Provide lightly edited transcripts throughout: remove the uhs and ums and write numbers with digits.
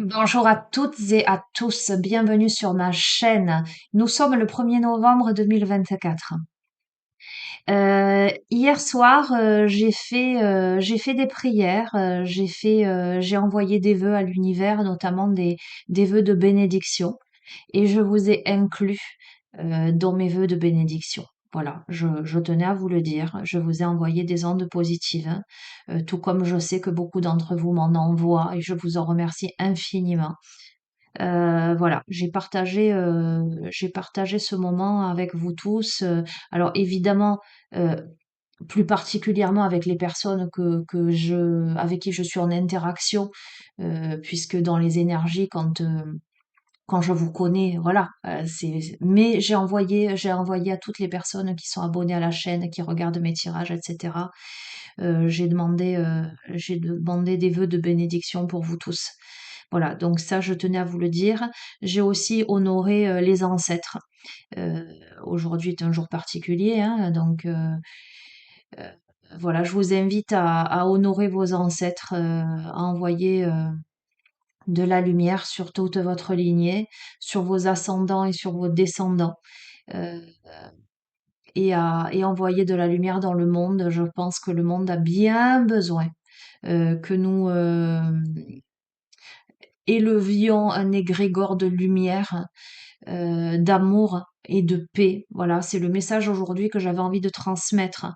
Bonjour à toutes et à tous, bienvenue sur ma chaîne. Nous sommes le 1er novembre 2024. Hier soir, j'ai fait des prières, j'ai envoyé des vœux à l'univers, notamment des vœux de bénédiction, et je vous ai inclus dans mes vœux de bénédiction. Voilà, je tenais à vous le dire. Je vous ai envoyé des ondes positives, hein, tout comme je sais que beaucoup d'entre vous m'en envoient, et je vous en remercie infiniment. Voilà, j'ai partagé ce moment avec vous tous. Alors évidemment, heu, plus particulièrement avec les personnes avec qui je suis en interaction, puisque dans les énergies, quand je vous connais, voilà, mais j'ai envoyé à toutes les personnes qui sont abonnées à la chaîne, qui regardent mes tirages, et cetera. J'ai demandé des vœux de bénédiction pour vous tous. Voilà, donc ça, je tenais à vous le dire. J'ai aussi honoré les ancêtres. Euh, Aujourd'hui est un jour particulier, hein, donc euh, voilà, je vous invite à honorer vos ancêtres, à envoyer de la lumière sur toute votre lignée, sur vos ascendants et sur vos descendants. euh, et envoyer de la lumière dans le monde. Je pense que le monde a bien besoin que nous élevions un égrégore de lumière, d'amour et de paix. Voilà, c'est le message aujourd'hui que j'avais envie de transmettre.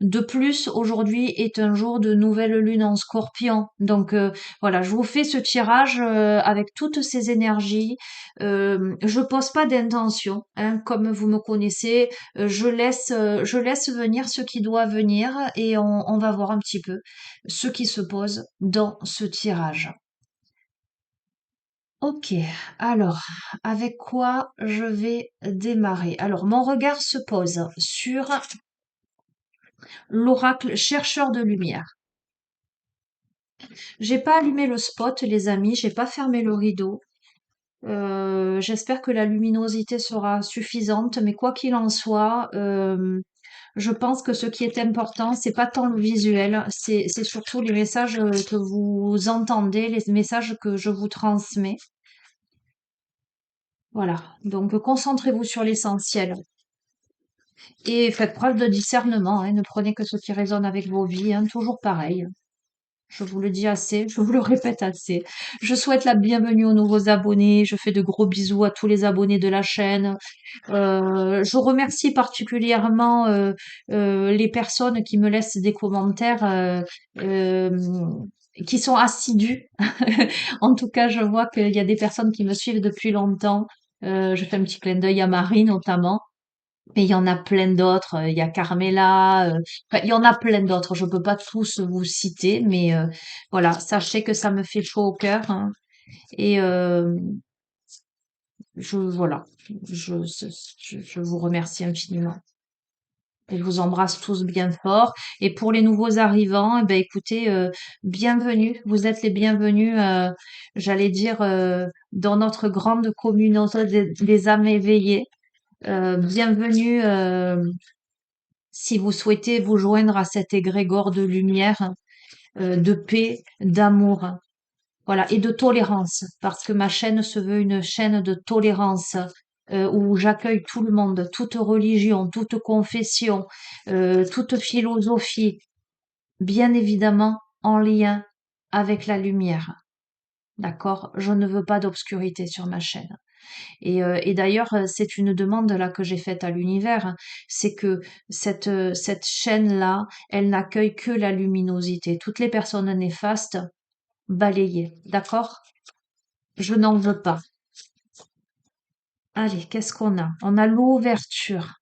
De plus, aujourd'hui est un jour de nouvelle lune en Scorpion. Donc voilà, je vous fais ce tirage avec toutes ces énergies. Je pose pas d'intention, hein, comme vous me connaissez. Je laisse venir ce qui doit venir et on va voir un petit peu ce qui se pose dans ce tirage. Ok, alors, avec quoi je vais démarrer? Alors, mon regard se pose sur l'oracle chercheur de lumière. J'ai pas allumé le spot, les amis, j'ai pas fermé le rideau. J'espère que la luminosité sera suffisante, mais quoi qu'il en soit, je pense que ce qui est important, c'est pas tant le visuel, c'est surtout les messages que vous entendez, les messages que je vous transmets. Voilà, donc concentrez-vous sur l'essentiel. Et faites preuve de discernement, hein, ne prenez que ce qui résonne avec vos vies, hein, toujours pareil. Je vous le dis assez, je vous le répète assez. Je souhaite la bienvenue aux nouveaux abonnés. Je fais de gros bisous à tous les abonnés de la chaîne. Je remercie particulièrement les personnes qui me laissent des commentaires, euh, qui sont assidus. En tout cas, je vois qu'il y a des personnes qui me suivent depuis longtemps. Je fais un petit clin d'œil à Marie notamment. Mais il y en a plein d'autres. Il y a Carmela. Enfin, il y en a plein d'autres. Je peux pas tous vous citer, mais voilà. Sachez que ça me fait chaud au cœur, hein. Et voilà. Je, je vous remercie infiniment. Et je vous embrasse tous bien fort. Et pour les nouveaux arrivants, eh ben écoutez, bienvenue. Vous êtes les bienvenus. J'allais dire dans notre grande communauté des âmes éveillées. Bienvenue. Si vous souhaitez vous joindre à cet égrégore de lumière, de paix, d'amour, voilà, et de tolérance, parce que ma chaîne se veut une chaîne de tolérance où j'accueille tout le monde, toute religion, toute confession, toute philosophie, bien évidemment en lien avec la lumière. D'accord? Je ne veux pas d'obscurité sur ma chaîne. Et d'ailleurs, c'est une demande là que j'ai faite à l'univers, hein. C'est que cette chaîne-là, elle n'accueille que la luminosité. Toutes les personnes néfastes, balayées. D'accord? Je n'en veux pas. Allez, qu'est-ce qu'on a? On a l'ouverture.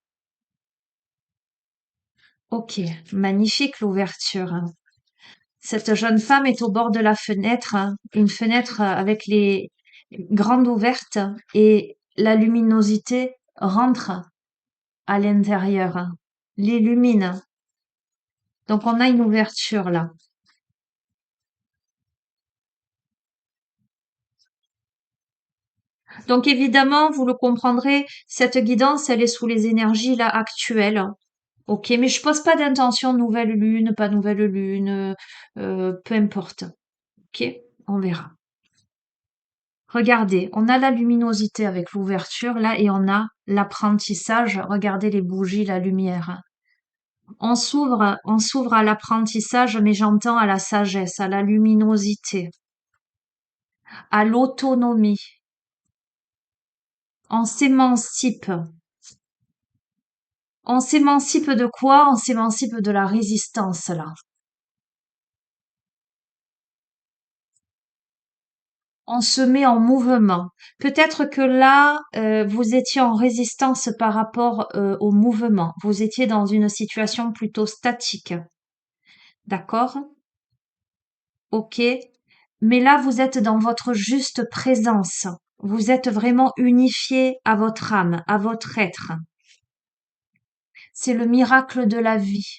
Ok, magnifique l'ouverture, hein. Cette jeune femme est au bord de la fenêtre, hein. Une fenêtre avec les grandes ouvertes et la luminosité rentre à l'intérieur, hein, l'illumine. Donc on a une ouverture là. Donc évidemment, vous le comprendrez, cette guidance, elle est sous les énergies là actuelles. Ok, mais je pose pas d'intention nouvelle lune, pas nouvelle lune, peu importe. Ok, on verra. Regardez, on a la luminosité avec l'ouverture là et on a l'apprentissage. Regardez les bougies, la lumière. On s'ouvre à l'apprentissage, mais j'entends à la sagesse, à la luminosité, à l'autonomie. On s'émancipe. On s'émancipe de quoi? On s'émancipe de la résistance là. On se met en mouvement. Peut-être que là, vous étiez en résistance par rapport au mouvement. Vous étiez dans une situation plutôt statique. D'accord? Ok. Mais là, vous êtes dans votre juste présence. Vous êtes vraiment unifié à votre âme, à votre être. C'est le miracle de la vie.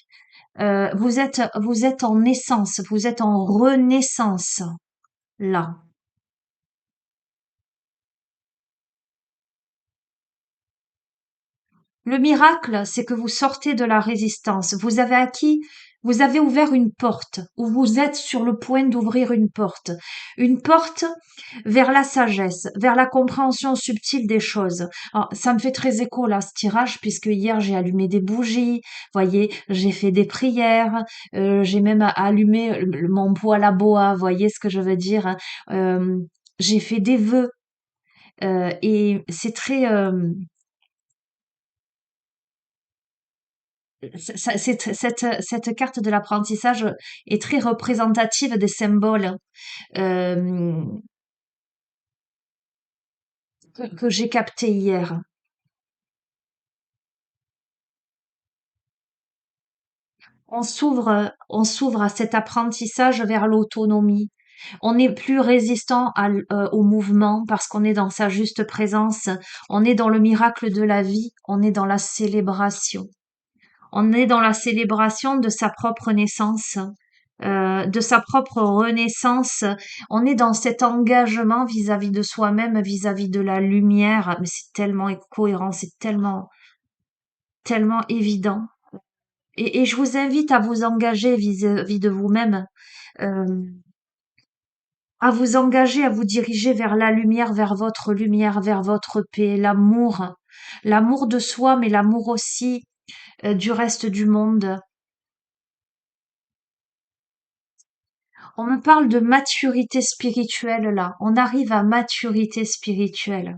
Vous êtes en naissance, vous êtes en renaissance, là. Le miracle, c'est que vous sortez de la résistance. Vous avez ouvert une porte, ou vous êtes sur le point d'ouvrir une porte. Une porte vers la sagesse, vers la compréhension subtile des choses. Alors, ça me fait très écho là, ce tirage, puisque hier j'ai allumé des bougies, voyez, j'ai fait des prières, j'ai même allumé mon poêle à bois, voyez ce que je veux dire, hein. J'ai fait des vœux, et c'est très, cette carte de l'apprentissage est très représentative des symboles euh, que j'ai captés hier. On s'ouvre à cet apprentissage vers l'autonomie. On n'est plus résistant au mouvement parce qu'on est dans sa juste présence. On est dans le miracle de la vie. On est dans la célébration. On est dans la célébration de sa propre naissance, de sa propre renaissance. On est dans cet engagement vis-à-vis de soi-même, vis-à-vis de la lumière. Mais c'est tellement cohérent, c'est tellement évident. Et je vous invite à vous engager vis-à-vis de vous-même, euh, à vous engager, à vous diriger vers la lumière, vers votre paix, l'amour, l'amour de soi, mais l'amour aussi du reste du monde. On me parle de maturité spirituelle là. On arrive à maturité spirituelle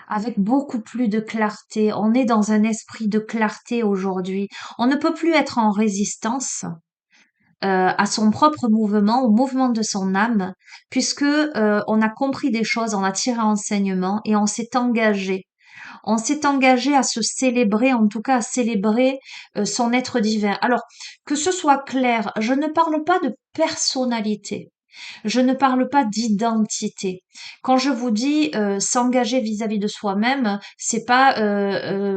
avec beaucoup plus de clarté. On est dans un esprit de clarté aujourd'hui. On ne peut plus être en résistance à son propre mouvement, au mouvement de son âme, puisque on a compris des choses, on a tiré enseignement et on s'est engagé. On s'est engagé à se célébrer, en tout cas à célébrer son être divin. Alors, que ce soit clair, je ne parle pas de personnalité. Je ne parle pas d'identité. Quand je vous dis s'engager vis-à-vis de soi-même, c'est pas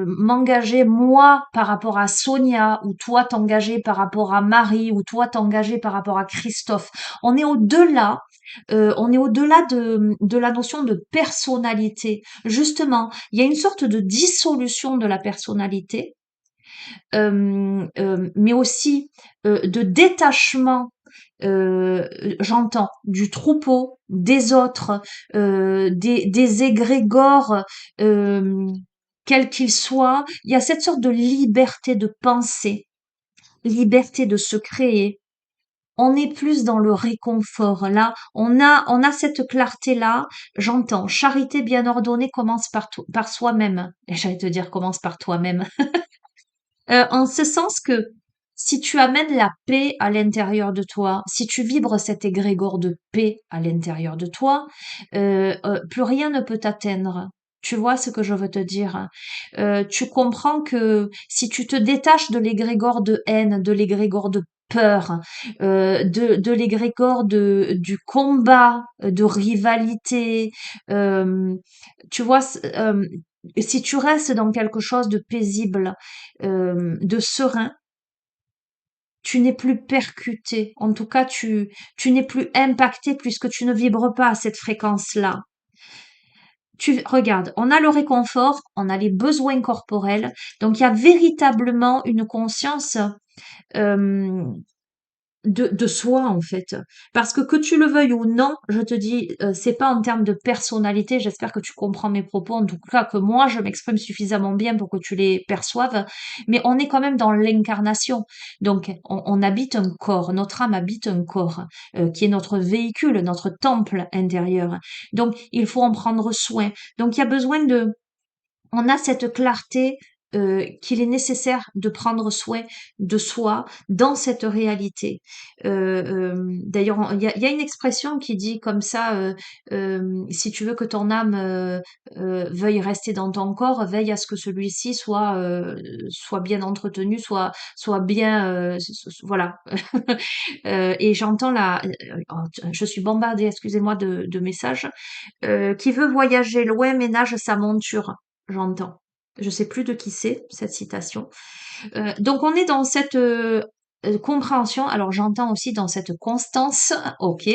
m'engager moi par rapport à Sonia ou toi t'engager par rapport à Marie ou toi t'engager par rapport à Christophe. On est au-delà. On est au-delà de la notion de personnalité. Justement, il y a une sorte de dissolution de la personnalité, mais aussi de détachement, j'entends, du troupeau, des autres, des égrégores, euh, quels qu'ils soient. Il y a cette sorte de liberté de penser, liberté de se créer. On est plus dans le réconfort. Là, on a cette clarté-là. J'entends. Charité bien ordonnée commence par soi-même. Et j'allais te dire commence par toi-même. En ce sens que si tu amènes la paix à l'intérieur de toi, si tu vibres cet égrégore de paix à l'intérieur de toi, plus rien ne peut t'atteindre. Tu vois ce que je veux te dire? Tu comprends que si tu te détaches de l'égrégore de haine, de l'égrégore de peur, de l'égrégore du combat, de rivalité, euh, tu vois, si tu restes dans quelque chose de paisible, de serein, tu n'es plus percuté. En tout cas, tu n'es plus impacté puisque tu ne vibres pas à cette fréquence-là. Regarde, on a le réconfort, on a les besoins corporels, donc il y a véritablement une conscience euh, de soi en fait. Parce que tu le veuilles ou non, je te dis, c'est pas en termes de personnalité, j'espère que tu comprends mes propos, en tout cas que moi je m'exprime suffisamment bien pour que tu les perçoives, mais on est quand même dans l'incarnation. Donc on habite un corps, notre âme habite un corps, qui est notre véhicule, notre temple intérieur. Donc il faut en prendre soin. Donc il y a besoin de on a cette clarté qu'il est nécessaire de prendre soin de soi dans cette réalité. D'ailleurs, il y a une expression qui dit comme ça, si tu veux que ton âme veuille rester dans ton corps, veille à ce que celui-ci soit bien entretenu, soit bien, voilà. Et j'entends là, je suis bombardée, excusez-moi, de messages qui veut voyager loin ménage sa monture. J'entends. Je sais plus de qui c'est, cette citation. Donc on est dans cette compréhension. Alors j'entends aussi dans cette constance. Ok.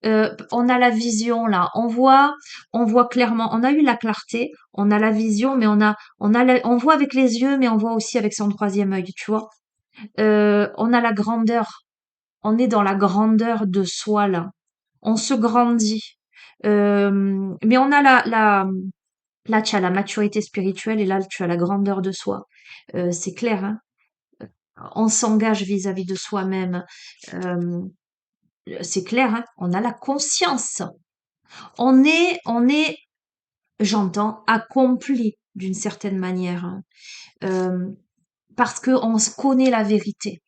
On a la vision là. On voit clairement. On a eu la clarté. On a la vision, mais on voit avec les yeux, mais on voit aussi avec son troisième œil. Tu vois. On a la grandeur. On est dans la grandeur de soi là. On se grandit. Mais on a là, tu as la maturité spirituelle et là, tu as la grandeur de soi. C'est clair, hein. On s'engage vis-à-vis de soi-même. Euh, c'est clair, hein. On a la conscience. On est, j'entends, accompli d'une certaine manière, hein. Euh, parce qu'on connaît la vérité.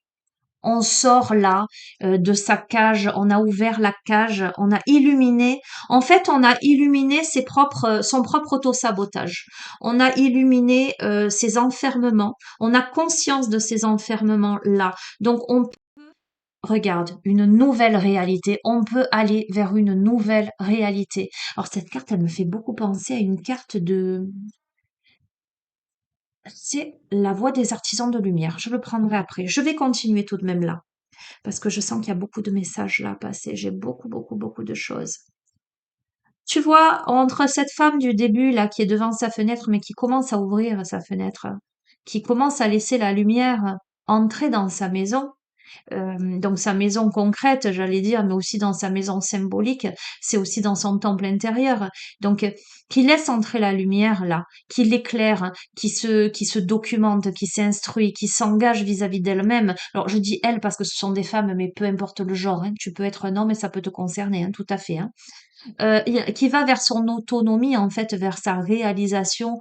On sort là de sa cage, on a ouvert la cage, on a illuminé. En fait, on a illuminé son propre auto-sabotage. On a illuminé ses enfermements. On a conscience de ces enfermements-là. Donc, on regarde une nouvelle réalité. On peut aller vers une nouvelle réalité. Alors, cette carte, elle me fait beaucoup penser à une carte c'est la voie des artisans de lumière. Je le prendrai après. Je vais continuer tout de même là parce que je sens qu'il y a beaucoup de messages là à passer. J'ai beaucoup, beaucoup, beaucoup de choses. Tu vois, entre cette femme du début là qui est devant sa fenêtre, mais qui commence à ouvrir sa fenêtre, qui commence à laisser la lumière entrer dans sa maison, donc sa maison concrète, j'allais dire, mais aussi dans sa maison symbolique, c'est aussi dans son temple intérieur. Donc, qui laisse entrer la lumière là, qui l'éclaire, qui se documente, qui s'instruit, qui s'engage vis-à-vis d'elle-même. Alors, je dis elle parce que ce sont des femmes, mais peu importe le genre, hein. Tu peux être un homme et ça peut te concerner, hein, tout à fait, hein. Qui va vers son autonomie, en fait, vers sa réalisation,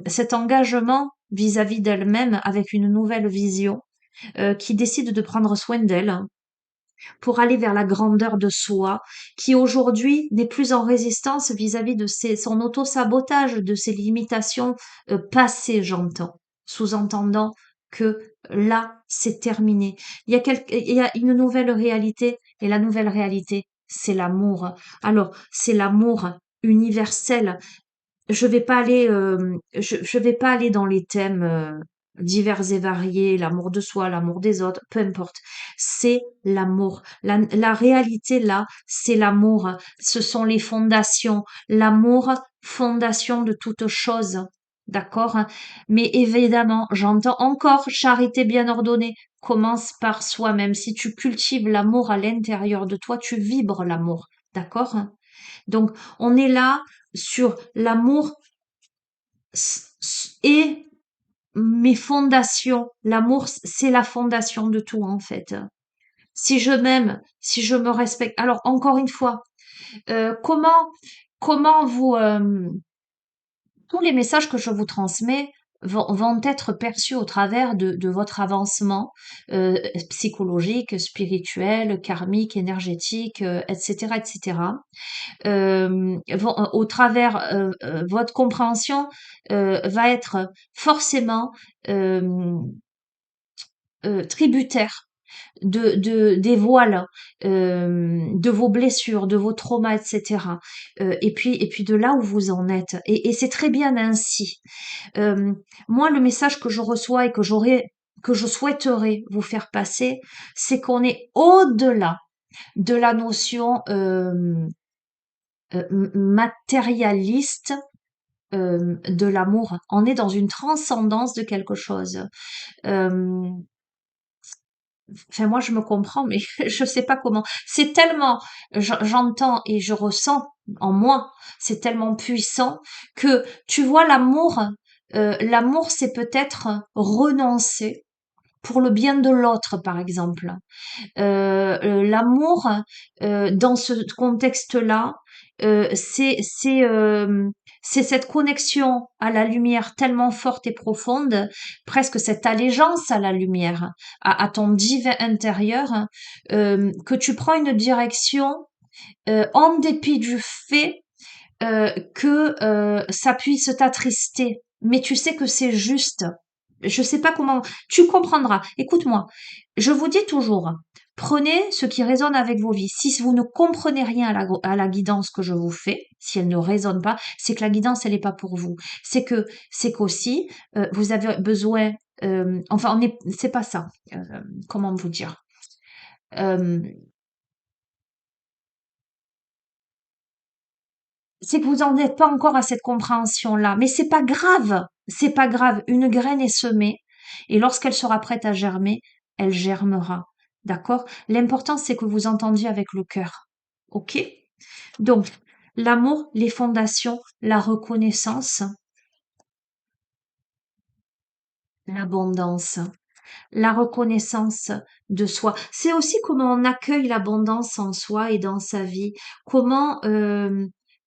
cet engagement vis-à-vis d'elle-même avec une nouvelle vision qui décide de prendre soin d'elle hein, pour aller vers la grandeur de soi, qui aujourd'hui n'est plus en résistance vis-à-vis de son auto-sabotage, de ses limitations passées, j'entends, sous-entendant que là, c'est terminé. Il y a une nouvelle réalité, et la nouvelle réalité, c'est l'amour. Alors, c'est l'amour universel, je vais pas aller dans les thèmes divers et variés, l'amour de soi, l'amour des autres, peu importe. C'est l'amour. La réalité là, c'est l'amour. Ce sont les fondations. L'amour, fondation de toute chose. D'accord? Mais évidemment, j'entends encore charité bien ordonnée. Commence par soi-même. Si tu cultives l'amour à l'intérieur de toi, tu vibres l'amour. D'accord? Donc, on est là sur l'amour et mes fondations. L'amour, c'est la fondation de tout, en fait. Si je m'aime, si je me respecte. Alors, encore une fois, comment tous les messages que je vous transmets vont être perçus au travers de votre avancement psychologique, spirituel, karmique, énergétique, etc., etc. Au travers votre compréhension va être forcément euh, tributaire des voiles, de vos blessures, de vos traumas, etc. Et puis de là où vous en êtes. Et c'est très bien ainsi. Euh, Moi, le message que je reçois et que je souhaiterais vous faire passer, c'est qu'on est au-delà de la notion matérialiste de l'amour. On est dans une transcendance de quelque chose. Euh, Enfin, moi, je me comprends, mais je sais pas comment. C'est tellement, j'entends et je ressens en moi, c'est tellement puissant que, tu vois, l'amour, c'est peut-être renoncer pour le bien de l'autre, par exemple. L'amour, dans ce contexte-là, c'est cette connexion à la lumière tellement forte et profonde, presque cette allégeance à la lumière, à ton divin intérieur, que tu prends une direction, en dépit du fait que ça puisse t'attrister. Mais tu sais que c'est juste. Je sais pas comment. Tu comprendras. Écoute-moi. Je vous dis toujours, prenez ce qui résonne avec vos vies. Si vous ne comprenez rien à la guidance que je vous fais, si elle ne résonne pas, c'est que la guidance, elle n'est pas pour vous. C'est qu'aussi, vous avez besoin. Enfin, c'est pas ça. Comment vous dire? Euh, c'est que vous en êtes pas encore à cette compréhension-là. Mais c'est pas grave. C'est pas grave. Une graine est semée et lorsqu'elle sera prête à germer, elle germera. D'accord? L'important, c'est que vous entendiez avec le cœur. OK? Donc, l'amour, les fondations, la reconnaissance, l'abondance. La reconnaissance de soi. C'est aussi comment on accueille l'abondance en soi et dans sa vie, comment,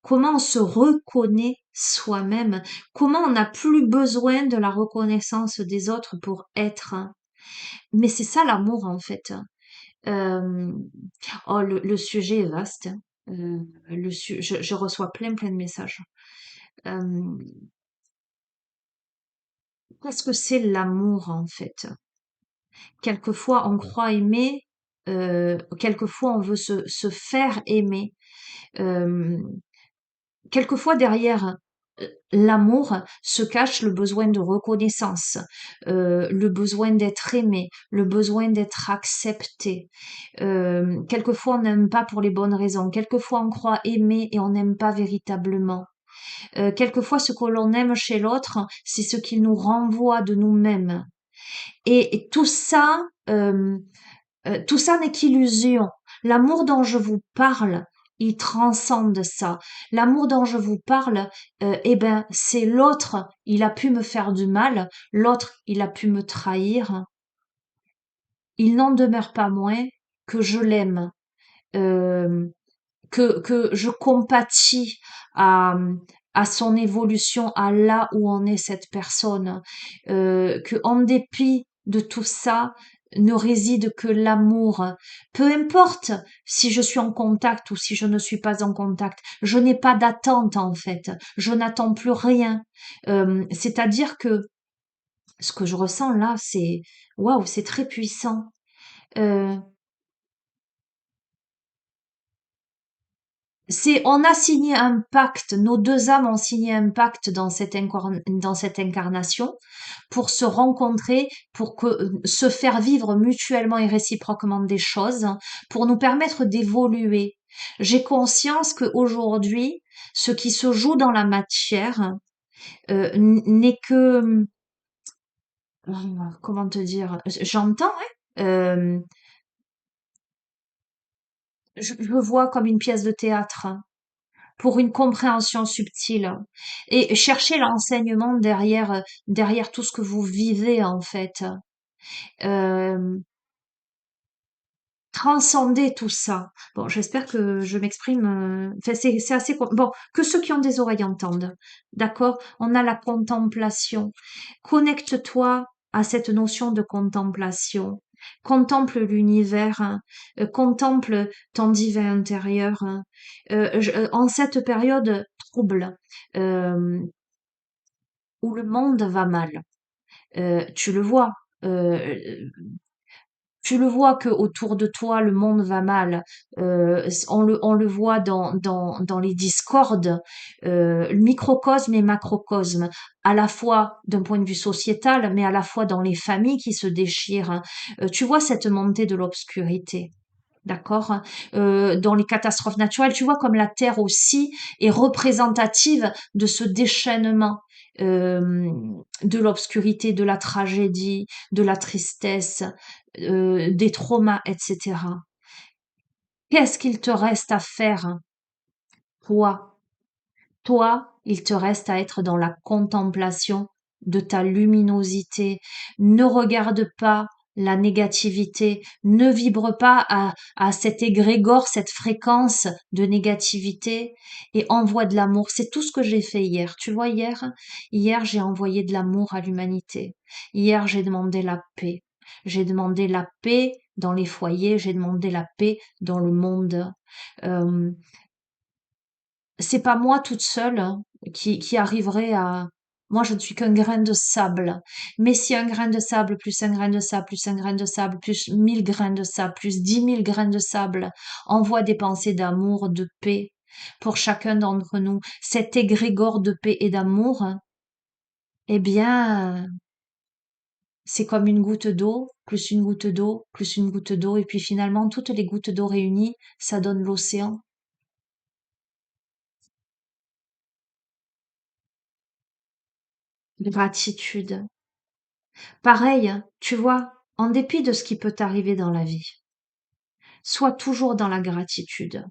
comment on se reconnaît soi-même, comment on n'a plus besoin de la reconnaissance des autres pour être. Mais c'est ça l'amour en fait. Euh, oh, le sujet est vaste. Je reçois plein de messages. Euh, Qu'est-ce que c'est l'amour en fait? Quelquefois, on croit aimer, quelquefois, on veut se faire aimer. Euh, Quelquefois, derrière l'amour se cache le besoin de reconnaissance, le besoin d'être aimé, le besoin d'être accepté. Quelquefois, on n'aime pas pour les bonnes raisons. Quelquefois, on croit aimer et on n'aime pas véritablement. Quelquefois, ce que l'on aime chez l'autre, c'est ce qu'il nous renvoie de nous-mêmes. Et tout ça n'est qu'illusion. L'amour dont je vous parle, il transcende ça. L'amour dont je vous parle, eh ben, c'est l'autre. Il a pu me faire du mal. L'autre, il a pu me trahir. Il n'en demeure pas moins que je l'aime, euh, que je compatis à, à son évolution, à là où en est cette personne, que en dépit de tout ça, ne réside que l'amour. Peu importe si je suis en contact ou si je ne suis pas en contact, je n'ai pas d'attente en fait, je n'attends plus rien. C'est-à-dire que ce que je ressens là, c'est waouh, c'est très puissant. Euh, On a signé un pacte, nos deux âmes ont signé un pacte dans cette incarnation pour se rencontrer, pour se faire vivre mutuellement et réciproquement des choses, pour nous permettre d'évoluer. J'ai conscience qu'aujourd'hui, ce qui se joue dans la matière n'est que, comment te dire, j'entends, hein, je le vois comme une pièce de théâtre, pour une compréhension subtile et chercher l'enseignement derrière tout ce que vous vivez en fait. Euh, Transcender tout ça. Bon, j'espère que je m'exprime. Enfin, c'est assez. Bon, que ceux qui ont des oreilles entendent. D'accord? On a la contemplation. Connecte-toi à cette notion de contemplation. Contemple l'univers, hein. Contemple ton divin intérieur, hein. En cette période trouble, euh, où le monde va mal, tu le vois. euh, Tu le vois que autour de toi, le monde va mal. On le voit dans les discordes, microcosme et macrocosme, à la fois d'un point de vue sociétal, mais à la fois dans les familles qui se déchirent, hein. Tu vois cette montée de l'obscurité. D'accord? Dans les catastrophes naturelles, tu vois comme la Terre aussi est représentative de ce déchaînement, de l'obscurité, de la tragédie, de la tristesse. des traumas, etc. Qu'est-ce qu'il te reste à faire, toi? Toi, il te reste à être dans la contemplation de ta luminosité. Ne regarde pas la négativité, ne vibre pas à cet égrégore, cette fréquence de négativité et envoie de l'amour. C'est tout ce que j'ai fait hier. Tu vois, hier, j'ai envoyé de l'amour à l'humanité. Hier, j'ai demandé la paix. J'ai demandé la paix dans les foyers, j'ai demandé la paix dans le monde. Euh, c'est pas moi toute seule hein, qui arriverait à... Moi, je ne suis qu'un grain de sable. Mais si un grain de sable, plus un grain de sable, plus un grain de sable, plus 1000 grains de sable, plus 10 000 grains de sable, envoie des pensées d'amour, de paix pour chacun d'entre nous, cet égrégore de paix et d'amour, eh bien, c'est comme une goutte d'eau, plus une goutte d'eau, plus une goutte d'eau, et puis finalement, toutes les gouttes d'eau réunies, ça donne l'océan. Gratitude. Pareil, tu vois, en dépit de ce qui peut t'arriver dans la vie, sois toujours dans la gratitude.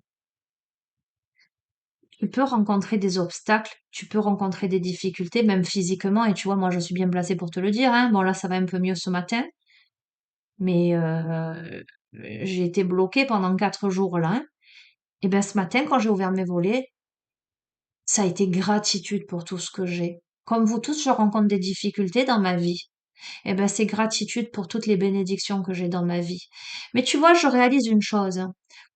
Tu peux rencontrer des obstacles, tu peux rencontrer des difficultés, même physiquement, et tu vois, moi je suis bien placée pour te le dire, hein. Bon là ça va un peu mieux ce matin, mais j'ai été bloquée pendant 4 jours là, hein. Et ben ce matin, quand j'ai ouvert mes volets, ça a été gratitude pour tout ce que j'ai. Comme vous tous, je rencontre des difficultés dans ma vie. Eh ben, c'est gratitude pour toutes les bénédictions que j'ai dans ma vie. Mais tu vois, je réalise une chose.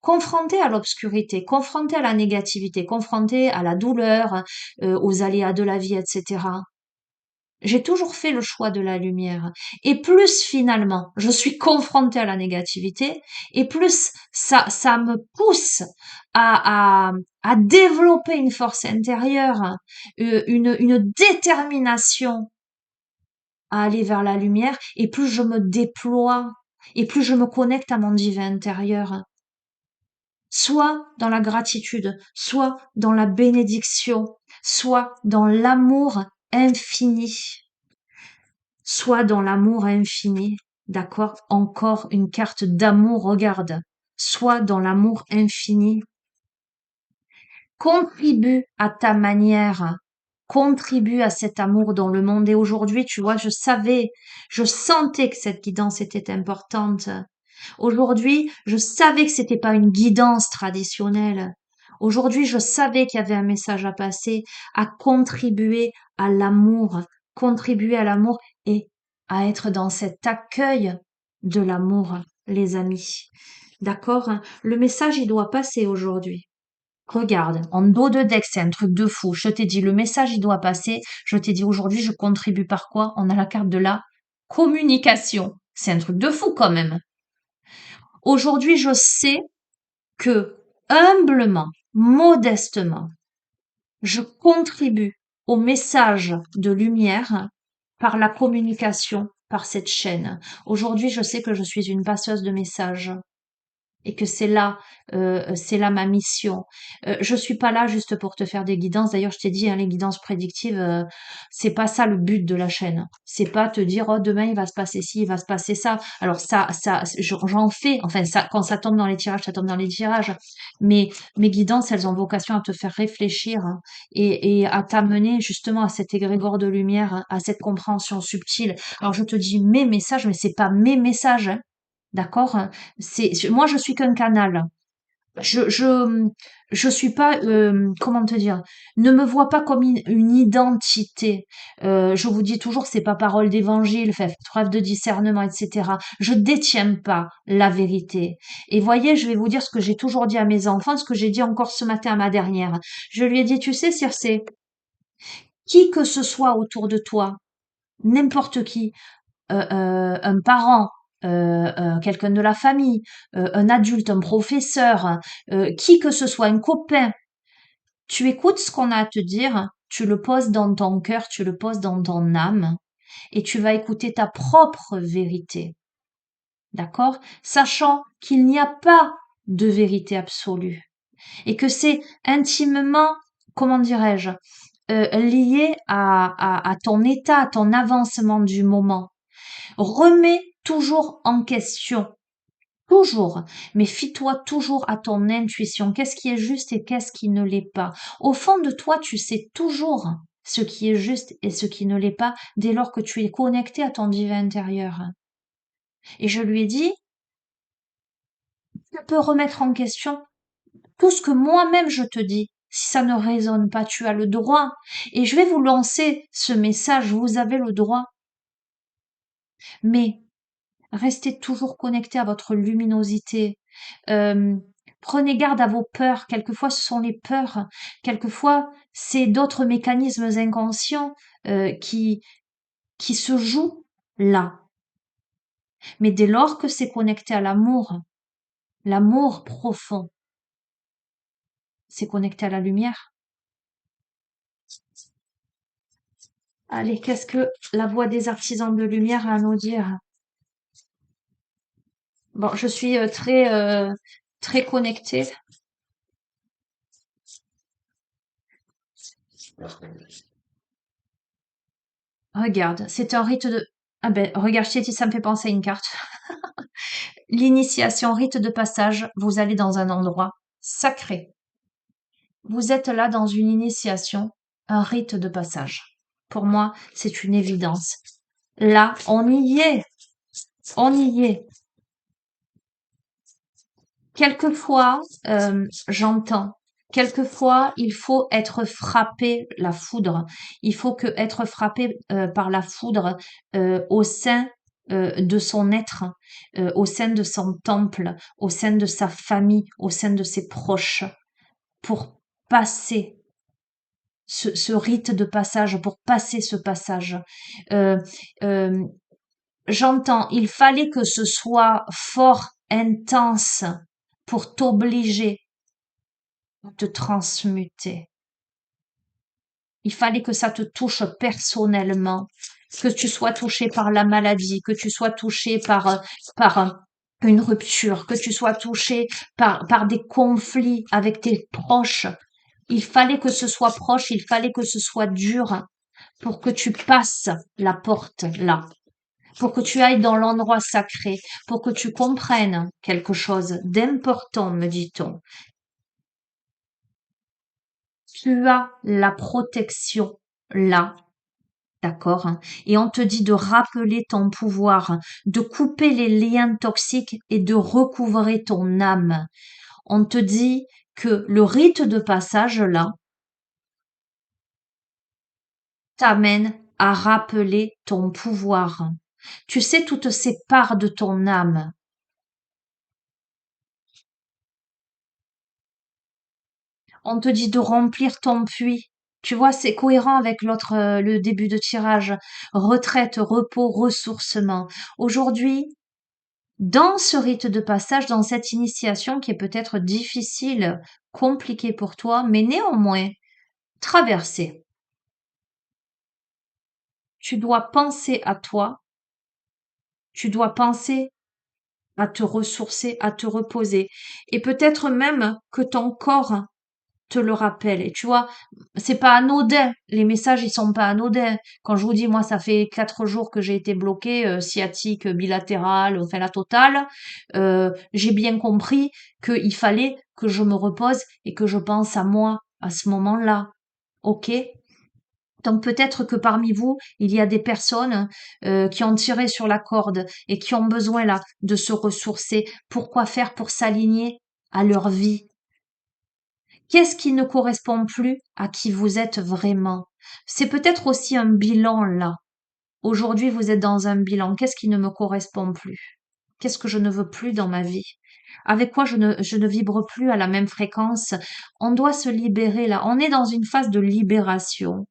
Confronté à l'obscurité, confronté à la négativité, confronté à la douleur, aux aléas de la vie, etc. J'ai toujours fait le choix de la lumière. Et plus finalement, je suis confrontée à la négativité, et plus ça me pousse à développer une force intérieure, une détermination à aller vers la lumière et plus je me déploie et plus je me connecte à mon divin intérieur, soit dans la gratitude, soit dans la bénédiction, soit dans l'amour infini, soit dans l'amour infini. D'accord? Encore une carte d'amour, regarde. Soit dans l'amour infini. Contribue à ta manière, contribue à cet amour dans le monde. Et aujourd'hui, tu vois, je sentais que cette guidance était importante. Aujourd'hui, je savais que c'était pas une guidance traditionnelle. Aujourd'hui, je savais qu'il y avait un message à passer, à contribuer à l'amour et à être dans cet accueil de l'amour, les amis. D'accord? Le message, il doit passer aujourd'hui. Regarde, en dos de deck, c'est un truc de fou. Je t'ai dit, le message, il doit passer. Je t'ai dit, aujourd'hui, je contribue par quoi? On a la carte de la communication. C'est un truc de fou quand même. Aujourd'hui, je sais que humblement, modestement, je contribue au message de lumière par la communication, par cette chaîne. Aujourd'hui, je sais que je suis une passeuse de messages et que c'est là ma mission. Je suis pas là juste pour te faire des guidances. D'ailleurs, je t'ai dit, hein, les guidances prédictives, c'est pas ça le but de la chaîne. C'est pas te dire, oh, demain, il va se passer ci, il va se passer ça. Alors j'en fais. Enfin, ça, quand ça tombe dans les tirages, ça tombe dans les tirages. Mais mes guidances, elles ont vocation à te faire réfléchir hein, et à t'amener justement à cet égrégore de lumière, hein, à cette compréhension subtile. Alors, je te dis mes messages, mais c'est pas mes messages, hein. D'accord? Moi, je suis qu'un canal. Je, je, je suis pas, comment te dire, ne me vois pas comme une identité. Je vous dis toujours, c'est pas parole d'évangile, fait preuve de discernement, etc. Je détiens pas la vérité. Et voyez, je vais vous dire ce que j'ai toujours dit à mes enfants, ce que j'ai dit encore ce matin à ma dernière. Je lui ai dit, tu sais, Circé, qui que ce soit autour de toi, n'importe qui, un parent, quelqu'un de la famille, un adulte, un professeur, qui que ce soit, un copain, tu écoutes ce qu'on a à te dire, tu le poses dans ton cœur, tu le poses dans ton âme, et tu vas écouter ta propre vérité. D'accord? Sachant qu'il n'y a pas de vérité absolue. Et que c'est intimement, comment dirais-je, lié à ton état, à ton avancement du moment. Remets toujours en question. Toujours. Mais fie-toi toujours à ton intuition. Qu'est-ce qui est juste et qu'est-ce qui ne l'est pas? Au fond de toi, tu sais toujours ce qui est juste et ce qui ne l'est pas dès lors que tu es connecté à ton divin intérieur. Et je lui ai dit, tu peux remettre en question tout ce que moi-même je te dis. Si ça ne résonne pas, tu as le droit. Et je vais vous lancer ce message, vous avez le droit. Mais restez toujours connecté à votre luminosité. Euh, Prenez garde à vos peurs. Quelquefois, ce sont les peurs. Quelquefois, c'est d'autres mécanismes inconscients qui se jouent là. Mais dès lors que c'est connecté à l'amour, l'amour profond, c'est connecté à la lumière. Allez, qu'est-ce que la voix des artisans de lumière a à nous dire? Bon, je suis très connectée. Regarde, c'est un rite de... Ah ben, regarde, Chéti, ça me fait penser à une carte. L'initiation, rite de passage, vous allez dans un endroit sacré. Vous êtes là dans une initiation, un rite de passage. Pour moi, c'est une évidence. Là, on y est. On y est. Quelquefois, j'entends. Quelquefois, il faut être frappé la foudre. Il faut que être frappé par la foudre au sein de son être, au sein de son temple, au sein de sa famille, au sein de ses proches, pour passer ce rite de passage, pour passer ce passage. Euh, euh, J'entends, il fallait que ce soit fort, intense, pour t'obliger à te transmuter. Il fallait que ça te touche personnellement, que tu sois touché par la maladie, que tu sois touché par une rupture, que tu sois touché par des conflits avec tes proches. Il fallait que ce soit proche, il fallait que ce soit dur pour que tu passes la porte là, pour que tu ailles dans l'endroit sacré, pour que tu comprennes quelque chose d'important, me dit-on. Tu as la protection là, d'accord? Et on te dit de rappeler ton pouvoir, de couper les liens toxiques et de recouvrer ton âme. On te dit que le rite de passage là t'amène à rappeler ton pouvoir. Tu sais, toutes ces parts de ton âme. On te dit de remplir ton puits. Tu vois, c'est cohérent avec le début de tirage. Retraite, repos, ressourcement. Aujourd'hui, dans ce rite de passage, dans cette initiation qui est peut-être difficile, compliquée pour toi, mais néanmoins traversée, tu dois penser à toi, tu dois penser à te ressourcer, à te reposer, et peut-être même que ton corps te le rappelle. Et tu vois, c'est pas anodin. Les messages, ils sont pas anodins. Quand je vous dis, moi, ça fait 4 jours que j'ai été bloquée, sciatique, bilatérale, enfin la totale, j'ai bien compris qu'il fallait que je me repose et que je pense à moi à ce moment-là. Ok? Donc peut-être que parmi vous, il y a des personnes qui ont tiré sur la corde et qui ont besoin là de se ressourcer. Pourquoi faire pour s'aligner à leur vie? Qu'est-ce qui ne correspond plus à qui vous êtes vraiment? C'est peut-être aussi un bilan là. Aujourd'hui, vous êtes dans un bilan. Qu'est-ce qui ne me correspond plus? Qu'est-ce que je ne veux plus dans ma vie? Avec quoi je ne vibre plus à la même fréquence? On doit se libérer là. On est dans une phase de libération.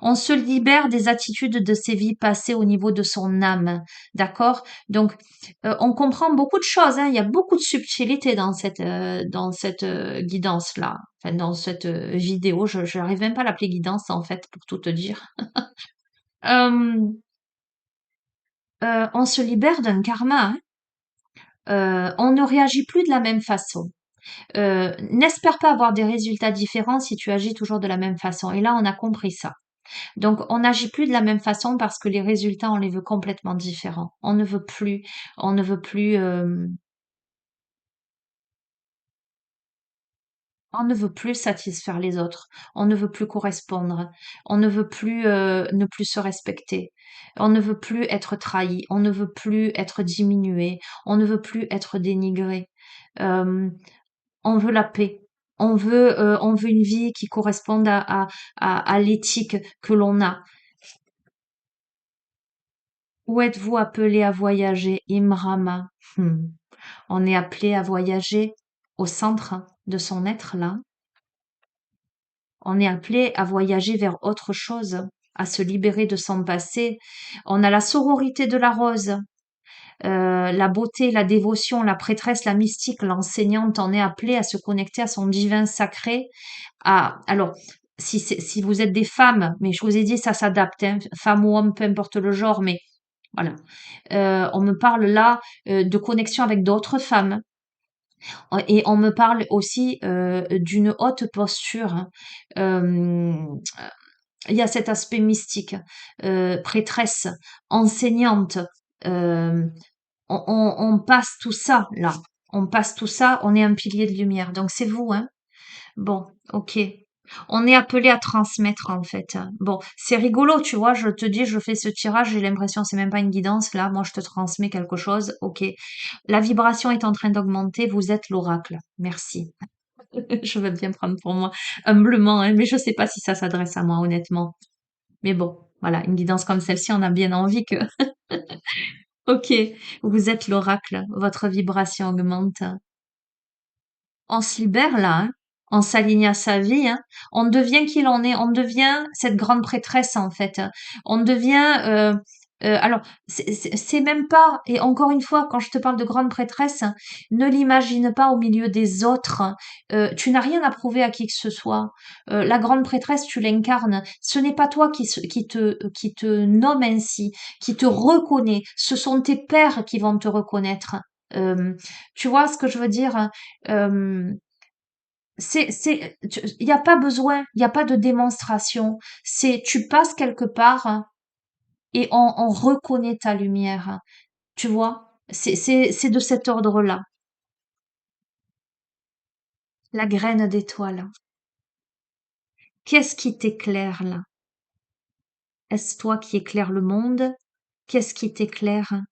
On se libère des attitudes de ses vies passées au niveau de son âme, d'accord? Donc, on comprend beaucoup de choses, hein. Il y a beaucoup de subtilité dans cette guidance-là, enfin, dans cette vidéo. Je n'arrive même pas à l'appeler guidance, en fait, pour tout te dire. Euh, on se libère d'un karma, hein. On ne réagit plus de la même façon. N'espère pas avoir des résultats différents si tu agis toujours de la même façon. Et là, on a compris ça. Donc, on n'agit plus de la même façon parce que les résultats, on les veut complètement différents. On ne veut plus, on ne veut plus satisfaire les autres. On ne veut plus correspondre. On ne veut plus, ne plus se respecter. On ne veut plus être trahi. On ne veut plus être diminué. On ne veut plus être dénigré. Euh, on veut la paix. On veut une vie qui corresponde à l'éthique que l'on a. Où êtes-vous appelé à voyager, Imrama? On est appelé à voyager au centre de son être là. On est appelé à voyager vers autre chose, à se libérer de son passé. On a la sororité de la rose, la beauté, la dévotion, la prêtresse, la mystique, l'enseignante. On est appelé à se connecter à son divin sacré. Alors, si vous êtes des femmes, mais je vous ai dit, ça s'adapte, hein, femme ou homme, peu importe le genre, mais voilà. On me parle là de connexion avec d'autres femmes. Et on me parle aussi d'une haute posture, hein. Euh, il y a cet aspect mystique, prêtresse, enseignante. euh, on passe tout ça là. On passe tout ça, on est un pilier de lumière. Donc c'est vous, hein. Bon, ok. On est appelé à transmettre en fait. Bon, c'est rigolo, tu vois. Je te dis, je fais ce tirage, j'ai l'impression c'est même pas une guidance là. Moi, je te transmets quelque chose. Ok. La vibration est en train d'augmenter. Vous êtes l'oracle. Merci. Je veux bien prendre pour moi humblement, hein, mais je sais pas si ça s'adresse à moi honnêtement. Mais bon, voilà, une guidance comme celle-ci, on a bien envie que. Ok, vous êtes l'oracle. Votre vibration augmente. On se libère là, hein. On s'aligne à sa vie, hein. On devient qui l'on est, on devient cette grande prêtresse en fait. On devient, alors c'est même pas, et encore une fois, quand je te parle de grande prêtresse, ne l'imagine pas au milieu des autres. Tu n'as rien à prouver à qui que ce soit. La grande prêtresse, tu l'incarnes. Ce n'est pas toi qui te nomme ainsi, qui te reconnaît. Ce sont tes pairs qui vont te reconnaître. Euh, Tu vois ce que je veux dire? Euh, il n'y a pas besoin, il n'y a pas de démonstration. C'est, tu passes quelque part et on reconnaît ta lumière. Tu vois? C'est de cet ordre-là. La graine d'étoile. Qu'est-ce qui t'éclaire là? Est-ce toi qui éclaire le monde? Qu'est-ce qui t'éclaire?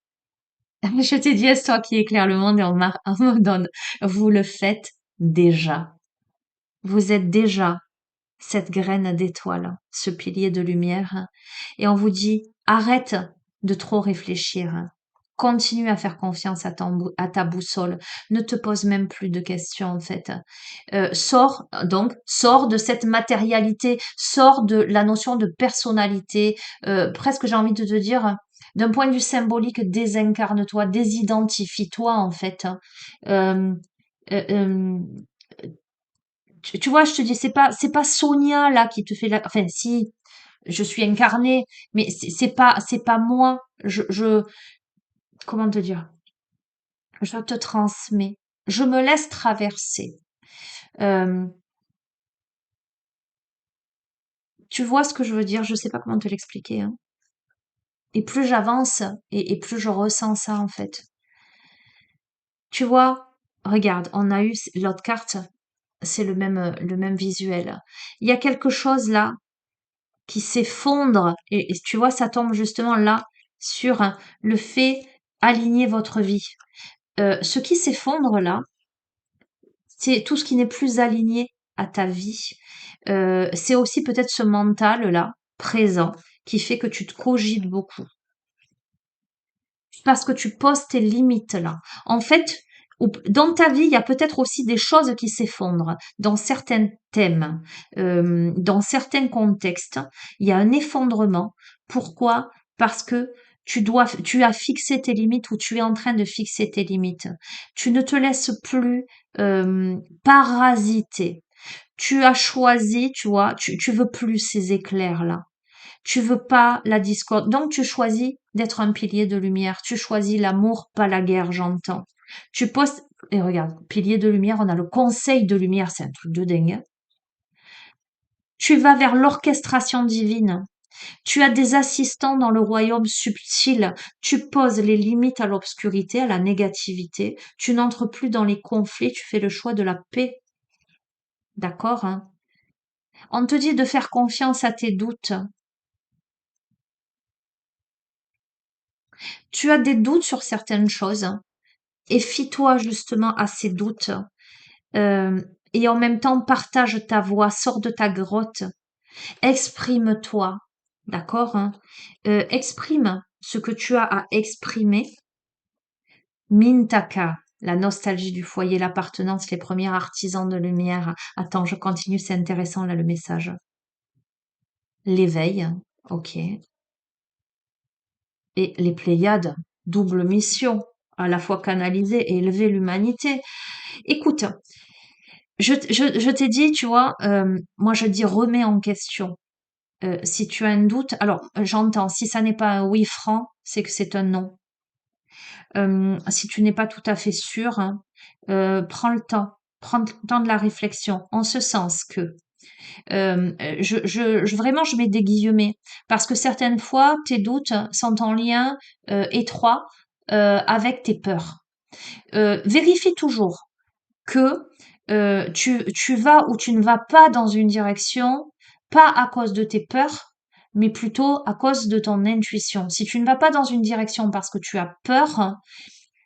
Je t'ai dit, est-ce toi qui éclaire le monde et on me donne. Vous le faites déjà. Vous êtes déjà cette graine d'étoile, ce pilier de lumière, et on vous dit arrête de trop réfléchir. Continue à faire confiance à ta boussole. Ne te pose même plus de questions en fait. Sors de cette matérialité, sors de la notion de personnalité. Presque j'ai envie de te dire, d'un point de vue symbolique, désincarne-toi, désidentifie-toi en fait. Euh, euh, euh, tu vois, je te dis, c'est pas Sonia là qui te fait la, enfin si, je suis incarnée, mais c'est pas moi. Comment te dire? Je te transmets. Je me laisse traverser. Euh, Tu vois ce que je veux dire? Je sais pas comment te l'expliquer, hein. Et plus j'avance et plus je ressens ça en fait. Tu vois, regarde, on a eu l'autre carte, c'est le même visuel. Il y a quelque chose là qui s'effondre. Et tu vois, ça tombe justement là sur le fait aligner votre vie. Ce qui s'effondre là, c'est tout ce qui n'est plus aligné à ta vie. C'est aussi peut-être ce mental là, présent, qui fait que tu te cogites beaucoup. Parce que tu poses tes limites là. En fait, dans ta vie, il y a peut-être aussi des choses qui s'effondrent. Dans certains thèmes, dans certains contextes, il y a un effondrement. Pourquoi? Parce que tu as fixé tes limites ou tu es en train de fixer tes limites. Tu ne te laisses plus parasiter. Tu as choisi, tu vois, tu veux plus ces éclairs-là. Tu veux pas la discorde. Donc tu choisis d'être un pilier de lumière. Tu choisis l'amour, pas la guerre, j'entends. Tu postes, et regarde, pilier de lumière, on a le conseil de lumière, c'est un truc de dingue, hein. Tu vas vers l'orchestration divine. Tu as des assistants dans le royaume subtil. Tu poses les limites à l'obscurité, à la négativité. Tu n'entres plus dans les conflits. Tu fais le choix de la paix. D'accord, hein? On te dit de faire confiance à tes doutes. Tu as des doutes sur certaines choses. Et fie-toi justement à ces doutes. Euh, et en même temps, partage ta voix. Sors de ta grotte. Exprime-toi. D'accord, hein? Exprime ce que tu as à exprimer. Mintaka, la nostalgie du foyer, l'appartenance, les premiers artisans de lumière. Attends, je continue, c'est intéressant là le message. L'éveil, ok. Et les Pléiades, double mission, à la fois canaliser et élever l'humanité. Écoute, je t'ai dit, tu vois, moi je dis remets en question. Si tu as un doute, alors j'entends, si ça n'est pas un oui franc, c'est que c'est un non. Si tu n'es pas tout à fait sûr, hein, prends le temps de la réflexion, en ce sens que vraiment je mets des guillemets parce que certaines fois tes doutes sont en lien étroit avec tes peurs. Vérifie toujours que tu vas ou tu ne vas pas dans une direction, pas à cause de tes peurs, mais plutôt à cause de ton intuition. Si tu ne vas pas dans une direction parce que tu as peur,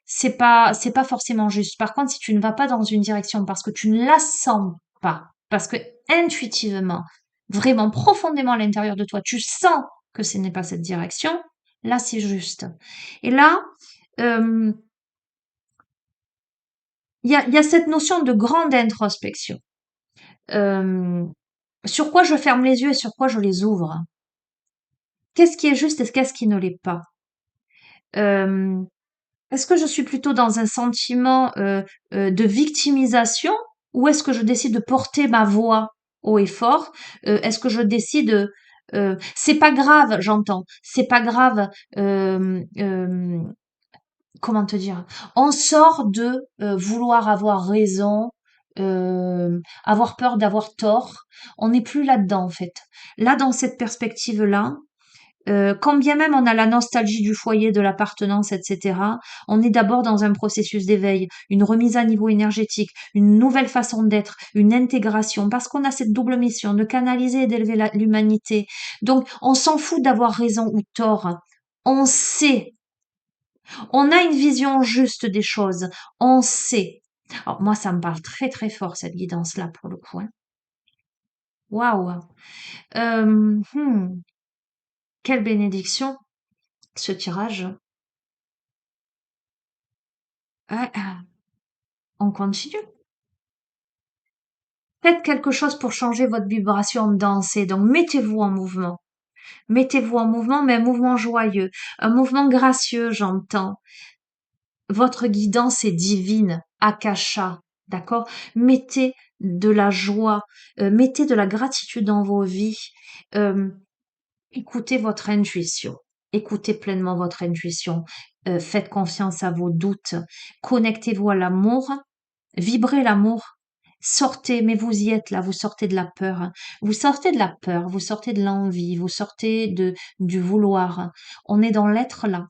c'est pas forcément juste. Par contre, si tu ne vas pas dans une direction parce que tu ne la sens pas, parce que intuitivement, vraiment profondément à l'intérieur de toi, tu sens que ce n'est pas cette direction, là c'est juste. Et là, euh, il y a cette notion de grande introspection. Euh, sur quoi je ferme les yeux et sur quoi je les ouvre. Qu'est-ce qui est juste et qu'est-ce qui ne l'est pas? Euh, Est-ce que je suis plutôt dans un sentiment de victimisation ou est-ce que je décide de porter ma voix haut et fort? Est-ce que je décide c'est pas grave, j'entends. C'est pas grave. Comment te dire? On sort de vouloir avoir raison, avoir peur d'avoir tort. On n'est plus là-dedans en fait. Là, dans cette perspective-là, quand bien même on a la nostalgie du foyer, de l'appartenance, etc., on est d'abord dans un processus d'éveil, une remise à niveau énergétique, une nouvelle façon d'être, une intégration, parce qu'on a cette double mission de canaliser et d'élever l'humanité. Donc, on s'en fout d'avoir raison ou tort. On sait. On a une vision juste des choses. On sait. Alors, moi, ça me parle très, très fort, cette guidance-là, pour le coup, hein. Waouh! Euh, hmm, quelle bénédiction, ce tirage. Ah, ah. On continue. Faites quelque chose pour changer votre vibration, dansez. Donc, mettez-vous en mouvement. Mettez-vous en mouvement, mais un mouvement joyeux, un mouvement gracieux, j'entends. Votre guidance est divine, Akasha, d'accord? Mettez de la joie, mettez de la gratitude dans vos vies. Euh, Écoutez votre intuition. Écoutez pleinement votre intuition. Faites confiance à vos doutes. Connectez-vous à l'amour. Vibrez l'amour. Sortez, mais vous y êtes là, vous sortez de la peur, hein. Vous sortez de la peur, vous sortez de l'envie, vous sortez du vouloir. On est dans l'être là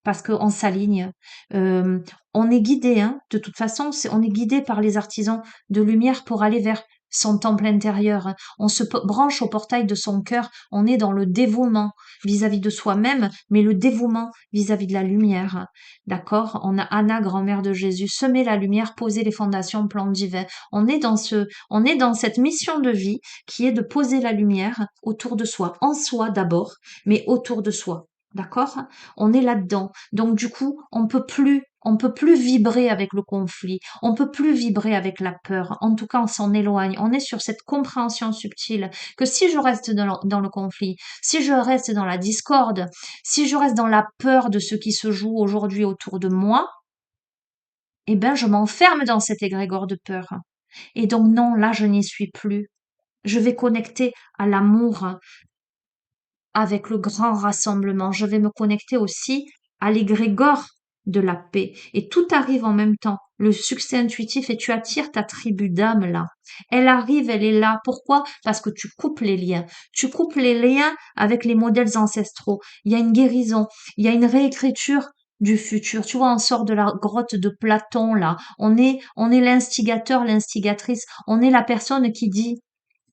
parce qu'on s'aligne. Euh, on est guidé, hein. De toute façon, on est guidé par les artisans de lumière pour aller vers son temple intérieur, hein. On se branche au portail de son cœur. On est dans le dévouement vis-à-vis de soi-même, mais le dévouement vis-à-vis de la lumière. D'accord? On a Anna, grand-mère de Jésus, semer la lumière, poser les fondations, plan divin. On est dans cette mission de vie qui est de poser la lumière autour de soi, en soi d'abord, mais autour de soi. D'accord? On est là-dedans. Donc du coup, on peut plus vibrer avec le conflit. On peut plus vibrer avec la peur. En tout cas, on s'en éloigne. On est sur cette compréhension subtile que si je reste dans le conflit, si je reste dans la discorde, si je reste dans la peur de ce qui se joue aujourd'hui autour de moi, eh ben, je m'enferme dans cet égrégore de peur. Et donc non, là, je n'y suis plus. Je vais connecter à l'amour, avec le grand rassemblement. Je vais me connecter aussi à l'égrégore de la paix. Et tout arrive en même temps. Le succès intuitif et tu attires ta tribu d'âme là. Elle arrive, elle est là. Pourquoi? Parce que tu coupes les liens. Tu coupes les liens avec les modèles ancestraux. Il y a une guérison. Il y a une réécriture du futur. Tu vois, on sort de la grotte de Platon là. On est l'instigateur, l'instigatrice. On est la personne qui dit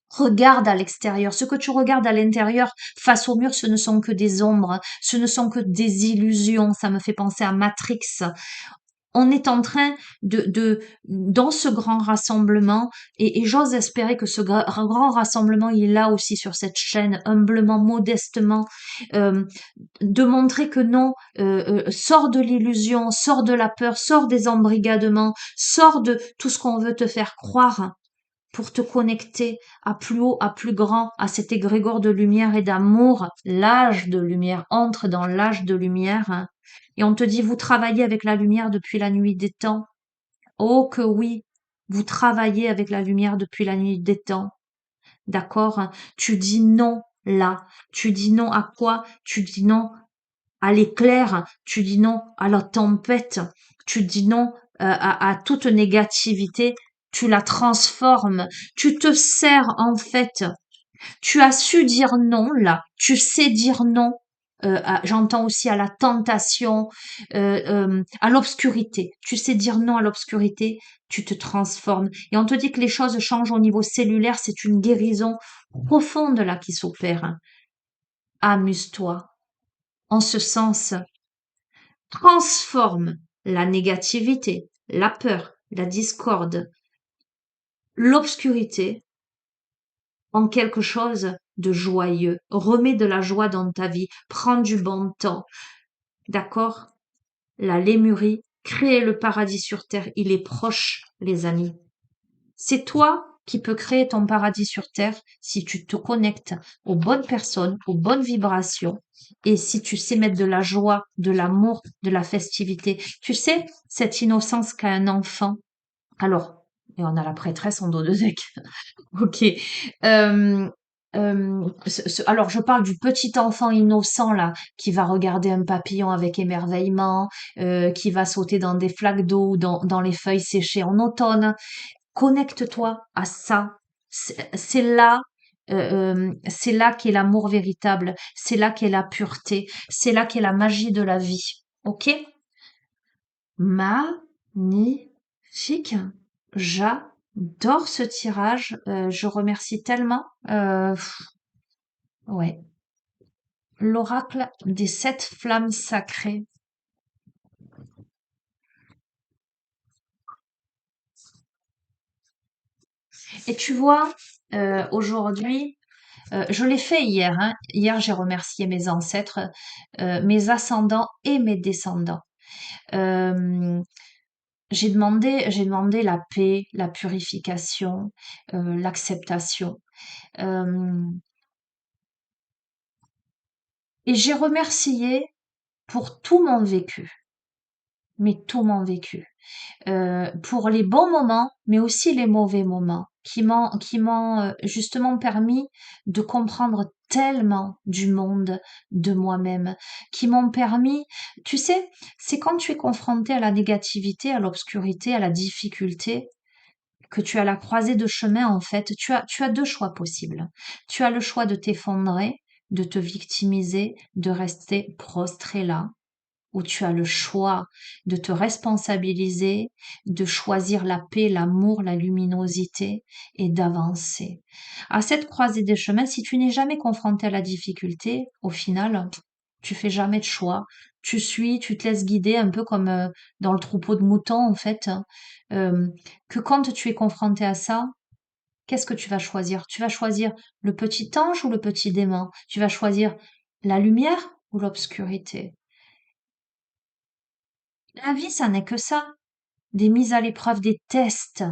regarde à l'extérieur. Ce que tu regardes à l'intérieur, face au mur, ce ne sont que des ombres, ce ne sont que des illusions. Ça me fait penser à Matrix. On est en train dans ce grand rassemblement, et j'ose espérer que ce grand rassemblement, il est là aussi sur cette chaîne, humblement, modestement, euh, de montrer que non, sors de l'illusion, sors de la peur, sors des embrigadements, sors de tout ce qu'on veut te faire croire pour te connecter à plus haut, à plus grand, à cet égrégore de lumière et d'amour, l'âge de lumière, entre dans l'âge de lumière, hein. Et on te dit, vous travaillez avec la lumière depuis la nuit des temps. Oh que oui, vous travaillez avec la lumière depuis la nuit des temps. D'accord? Hein. Tu dis non là. Tu dis non à quoi? Tu dis non à l'éclair. Tu dis non à la tempête. Tu dis non à toute négativité. Tu la transformes. Tu te sers en fait. Tu as su dire non là. Tu sais dire non. J'entends aussi à la tentation, à l'obscurité. Tu sais dire non à l'obscurité, tu te transformes. Et on te dit que les choses changent au niveau cellulaire, c'est une guérison profonde là qui s'opère. Amuse-toi. En ce sens, transforme la négativité, la peur, la discorde, l'obscurité en quelque chose de joyeux. Remets de la joie dans ta vie. Prends du bon temps. D'accord? La Lémurie, créer le paradis sur terre, il est proche, les amis. C'est toi qui peux créer ton paradis sur terre si tu te connectes aux bonnes personnes, aux bonnes vibrations et si tu sais mettre de la joie, de l'amour, de la festivité. Tu sais, cette innocence qu'a un enfant. Alors, et on a la prêtresse en dos de deck. Ok. Euh, alors, je parle du petit enfant innocent là, qui va regarder un papillon avec émerveillement, qui va sauter dans des flaques d'eau ou dans les feuilles séchées en automne. Connecte-toi à ça. C'est là qu'est l'amour véritable. C'est là qu'est la pureté. C'est là qu'est la magie de la vie. Ok? Magnifique. J'adore ce tirage. Je remercie tellement. Ouais. L'oracle des 7 flammes sacrées. Et tu vois, aujourd'hui, je l'ai fait hier, hein. Hier, j'ai remercié mes ancêtres, mes ascendants et mes descendants. Euh, j'ai demandé la paix, la purification, l'acceptation. Euh, et j'ai remercié pour tout mon vécu, mais tout mon vécu. Pour les bons moments, mais aussi les mauvais moments, qui m'ont justement permis de comprendre tellement du monde, de moi-même, qui m'ont permis, tu sais, c'est quand tu es confronté à la négativité, à l'obscurité, à la difficulté, que tu as la croisée de chemin, en fait, tu as deux choix possibles. Tu as le choix de t'effondrer, de te victimiser, de rester prostré là, où tu as le choix de te responsabiliser, de choisir la paix, l'amour, la luminosité et d'avancer. À cette croisée des chemins, si tu n'es jamais confronté à la difficulté, au final, tu fais jamais de choix. Tu suis, tu te laisses guider un peu comme dans le troupeau de moutons en fait. Euh, que quand tu es confronté à ça, qu'est-ce que tu vas choisir? Tu vas choisir le petit ange ou le petit démon? Tu vas choisir la lumière ou l'obscurité? La vie, ça n'est que ça. Des mises à l'épreuve, des tests.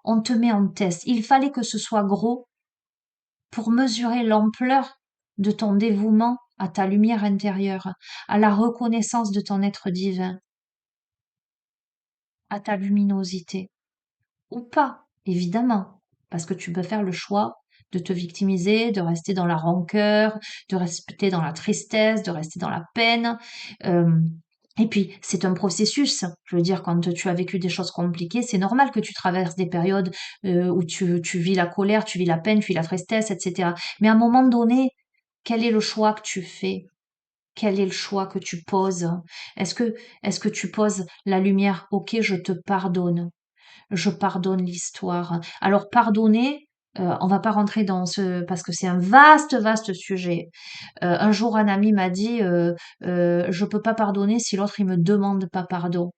On te met en test. Il fallait que ce soit gros pour mesurer l'ampleur de ton dévouement à ta lumière intérieure, à la reconnaissance de ton être divin, à ta luminosité. Ou pas, évidemment, parce que tu peux faire le choix de te victimiser, de rester dans la rancœur, de rester dans la tristesse, de rester dans la peine. Euh, Et puis, c'est un processus. Je veux dire, quand tu as vécu des choses compliquées, c'est normal que tu traverses des périodes où tu vis la colère, tu vis la peine, tu vis la tristesse, etc. Mais à un moment donné, quel est le choix que tu fais? Quel est le choix que tu poses? Est-ce que, est-ce que tu poses la lumière? Ok, je te pardonne. Je pardonne l'histoire. Alors, pardonner, on va pas rentrer dans ce, parce que c'est un vaste, vaste sujet. Un jour, un ami m'a dit, je peux pas pardonner si l'autre il me demande pas pardon.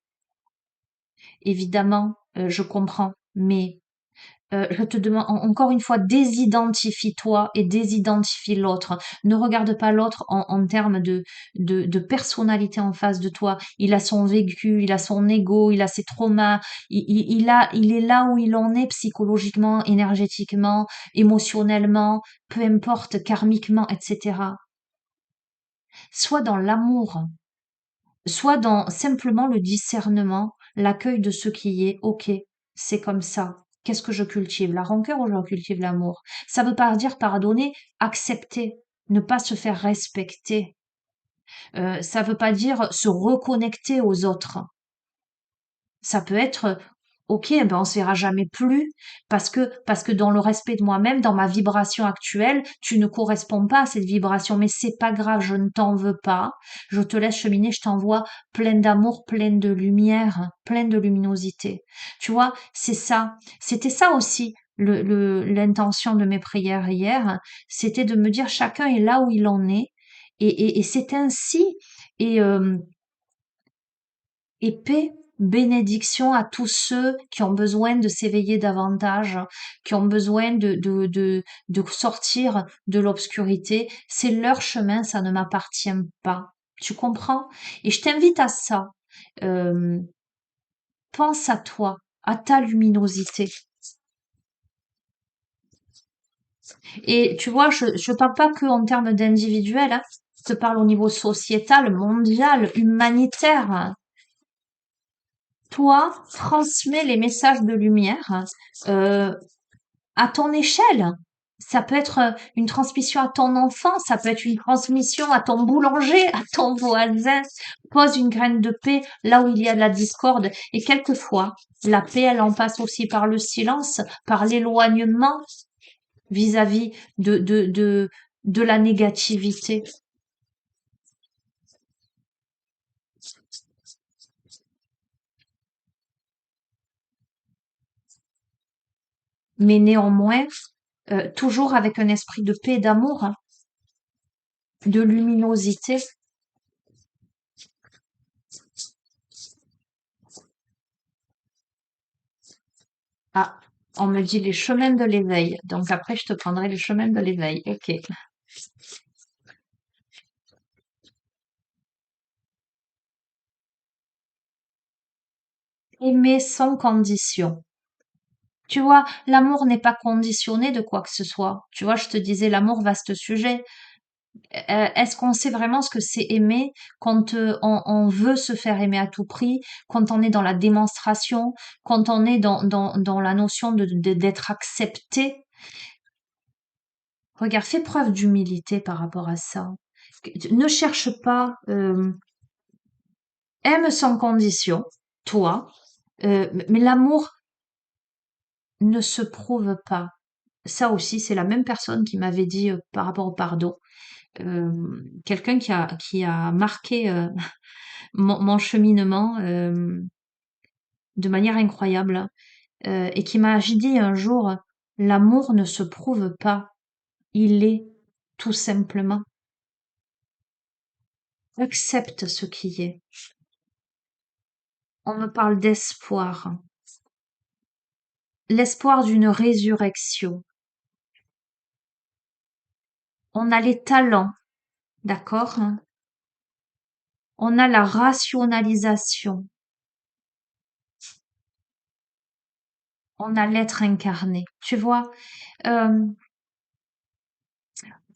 Évidemment, je comprends, mais je te demande encore une fois, désidentifie-toi et désidentifie l'autre. Ne regarde pas l'autre en termes de personnalité en face de toi. Il a son vécu, il a son ego, il a ses traumas, il est là où il en est psychologiquement, énergétiquement, émotionnellement, peu importe, karmiquement, etc. Soit dans l'amour, soit dans simplement le discernement, l'accueil de ce qui est. Ok, c'est comme ça. Qu'est-ce que je cultive? La rancœur ou je cultive l'amour? Ça veut pas dire pardonner, accepter, ne pas se faire respecter. Ça veut pas dire se reconnecter aux autres. Ça peut être, OK, ben on se verra jamais plus parce que dans le respect de moi-même, dans ma vibration actuelle, tu ne corresponds pas à cette vibration. Mais c'est pas grave, je ne t'en veux pas. Je te laisse cheminer, je t'envoie plein d'amour, plein de lumière, plein de luminosité. Tu vois, c'est ça. C'était ça aussi l'intention de mes prières hier. C'était de me dire chacun est là où il en est. Et c'est ainsi. Et, et paix, bénédiction à tous ceux qui ont besoin de s'éveiller davantage, qui ont besoin de sortir de l'obscurité. C'est leur chemin, ça ne m'appartient pas. Tu comprends? Et je t'invite à ça. Euh, pense à toi, à ta luminosité. Et tu vois, je parle pas que en termes d'individuel, hein. Je te parle au niveau sociétal, mondial, humanitaire. Toi, transmets les messages de lumière euh, à ton échelle. Ça peut être une transmission à ton enfant, ça peut être une transmission à ton boulanger, à ton voisin. Pose une graine de paix là où il y a de la discorde. Et quelquefois, la paix, elle en passe aussi par le silence, par l'éloignement vis-à-vis de la négativité. Mais néanmoins, toujours avec un esprit de paix et d'amour, hein, de luminosité. Ah, on me dit les chemins de l'éveil. Donc après, je te prendrai les chemins de l'éveil. Ok. Aimer sans condition. Tu vois, l'amour n'est pas conditionné de quoi que ce soit. Tu vois, je te disais l'amour, vaste sujet. Est-ce qu'on sait vraiment ce que c'est aimer quand on veut se faire aimer à tout prix, quand on est dans la démonstration, quand on est dans la notion d'être accepté? Regarde, fais preuve d'humilité par rapport à ça. Ne cherche pas, aime sans condition, toi, mais l'amour ne se prouve pas. Ça aussi, c'est la même personne qui m'avait dit par rapport au pardon. Quelqu'un qui a marqué mon cheminement de manière incroyable et qui m'a dit un jour, l'amour ne se prouve pas, il est tout simplement. Accepte ce qui est. On me parle d'espoir, l'espoir d'une résurrection. On a les talents, d'accord? On a la rationalisation, on a l'être incarné. Tu vois, euh,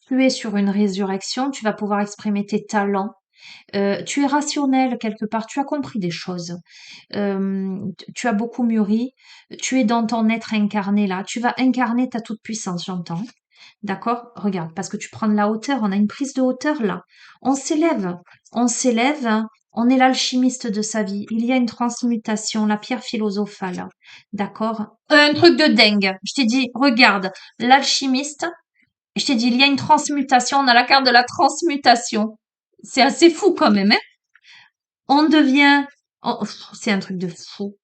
tu es sur une résurrection, tu vas pouvoir exprimer tes talents. Tu es rationnel quelque part, tu as compris des choses. Tu as beaucoup mûri, tu es dans ton être incarné là, tu vas incarner ta toute puissance, j'entends. D'accord? Regarde, parce que tu prends de la hauteur, on a une prise de hauteur là. On s'élève, on s'élève, hein, On est l'alchimiste de sa vie. Il y a une transmutation, la pierre philosophale. D'accord? Un truc de dingue. Je t'ai dit, regarde, l'alchimiste. Je t'ai dit, il y a une transmutation. On a la carte de la transmutation. C'est assez fou quand même, hein? On devient, c'est un truc de fou.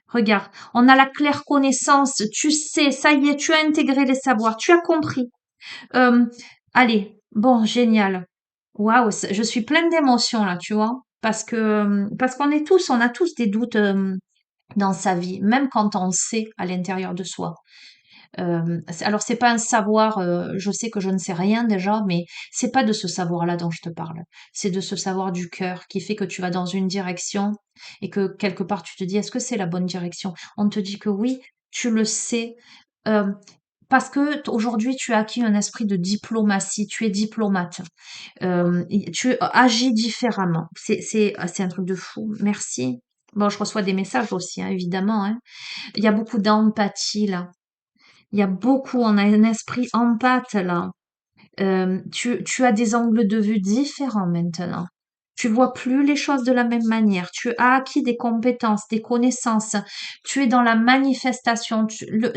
Regarde, on a la claire connaissance. Tu sais, ça y est, tu as intégré les savoirs. Tu as compris. Euh, allez, bon, génial. Waouh, je suis pleine d'émotions là, tu vois, parce qu'on est tous, on a tous des doutes dans sa vie, même quand on sait à l'intérieur de soi. Alors c'est pas un savoir, je sais que je ne sais rien déjà, mais c'est pas de ce savoir-là dont je te parle. C'est de ce savoir du cœur qui fait que tu vas dans une direction et que quelque part tu te dis est-ce que c'est la bonne direction? On te dit que oui, tu le sais. euh, Parce que aujourd'hui, tu as acquis un esprit de diplomatie, tu es diplomate, tu agis différemment. C'est un truc de fou. Merci. Bon, je reçois des messages aussi, hein, évidemment, hein. Il y a beaucoup d'empathie là. Il y a beaucoup, on a un esprit empathe là. Tu as des angles de vue différents maintenant. Tu vois plus les choses de la même manière. Tu as acquis des compétences, des connaissances. Tu es dans la manifestation.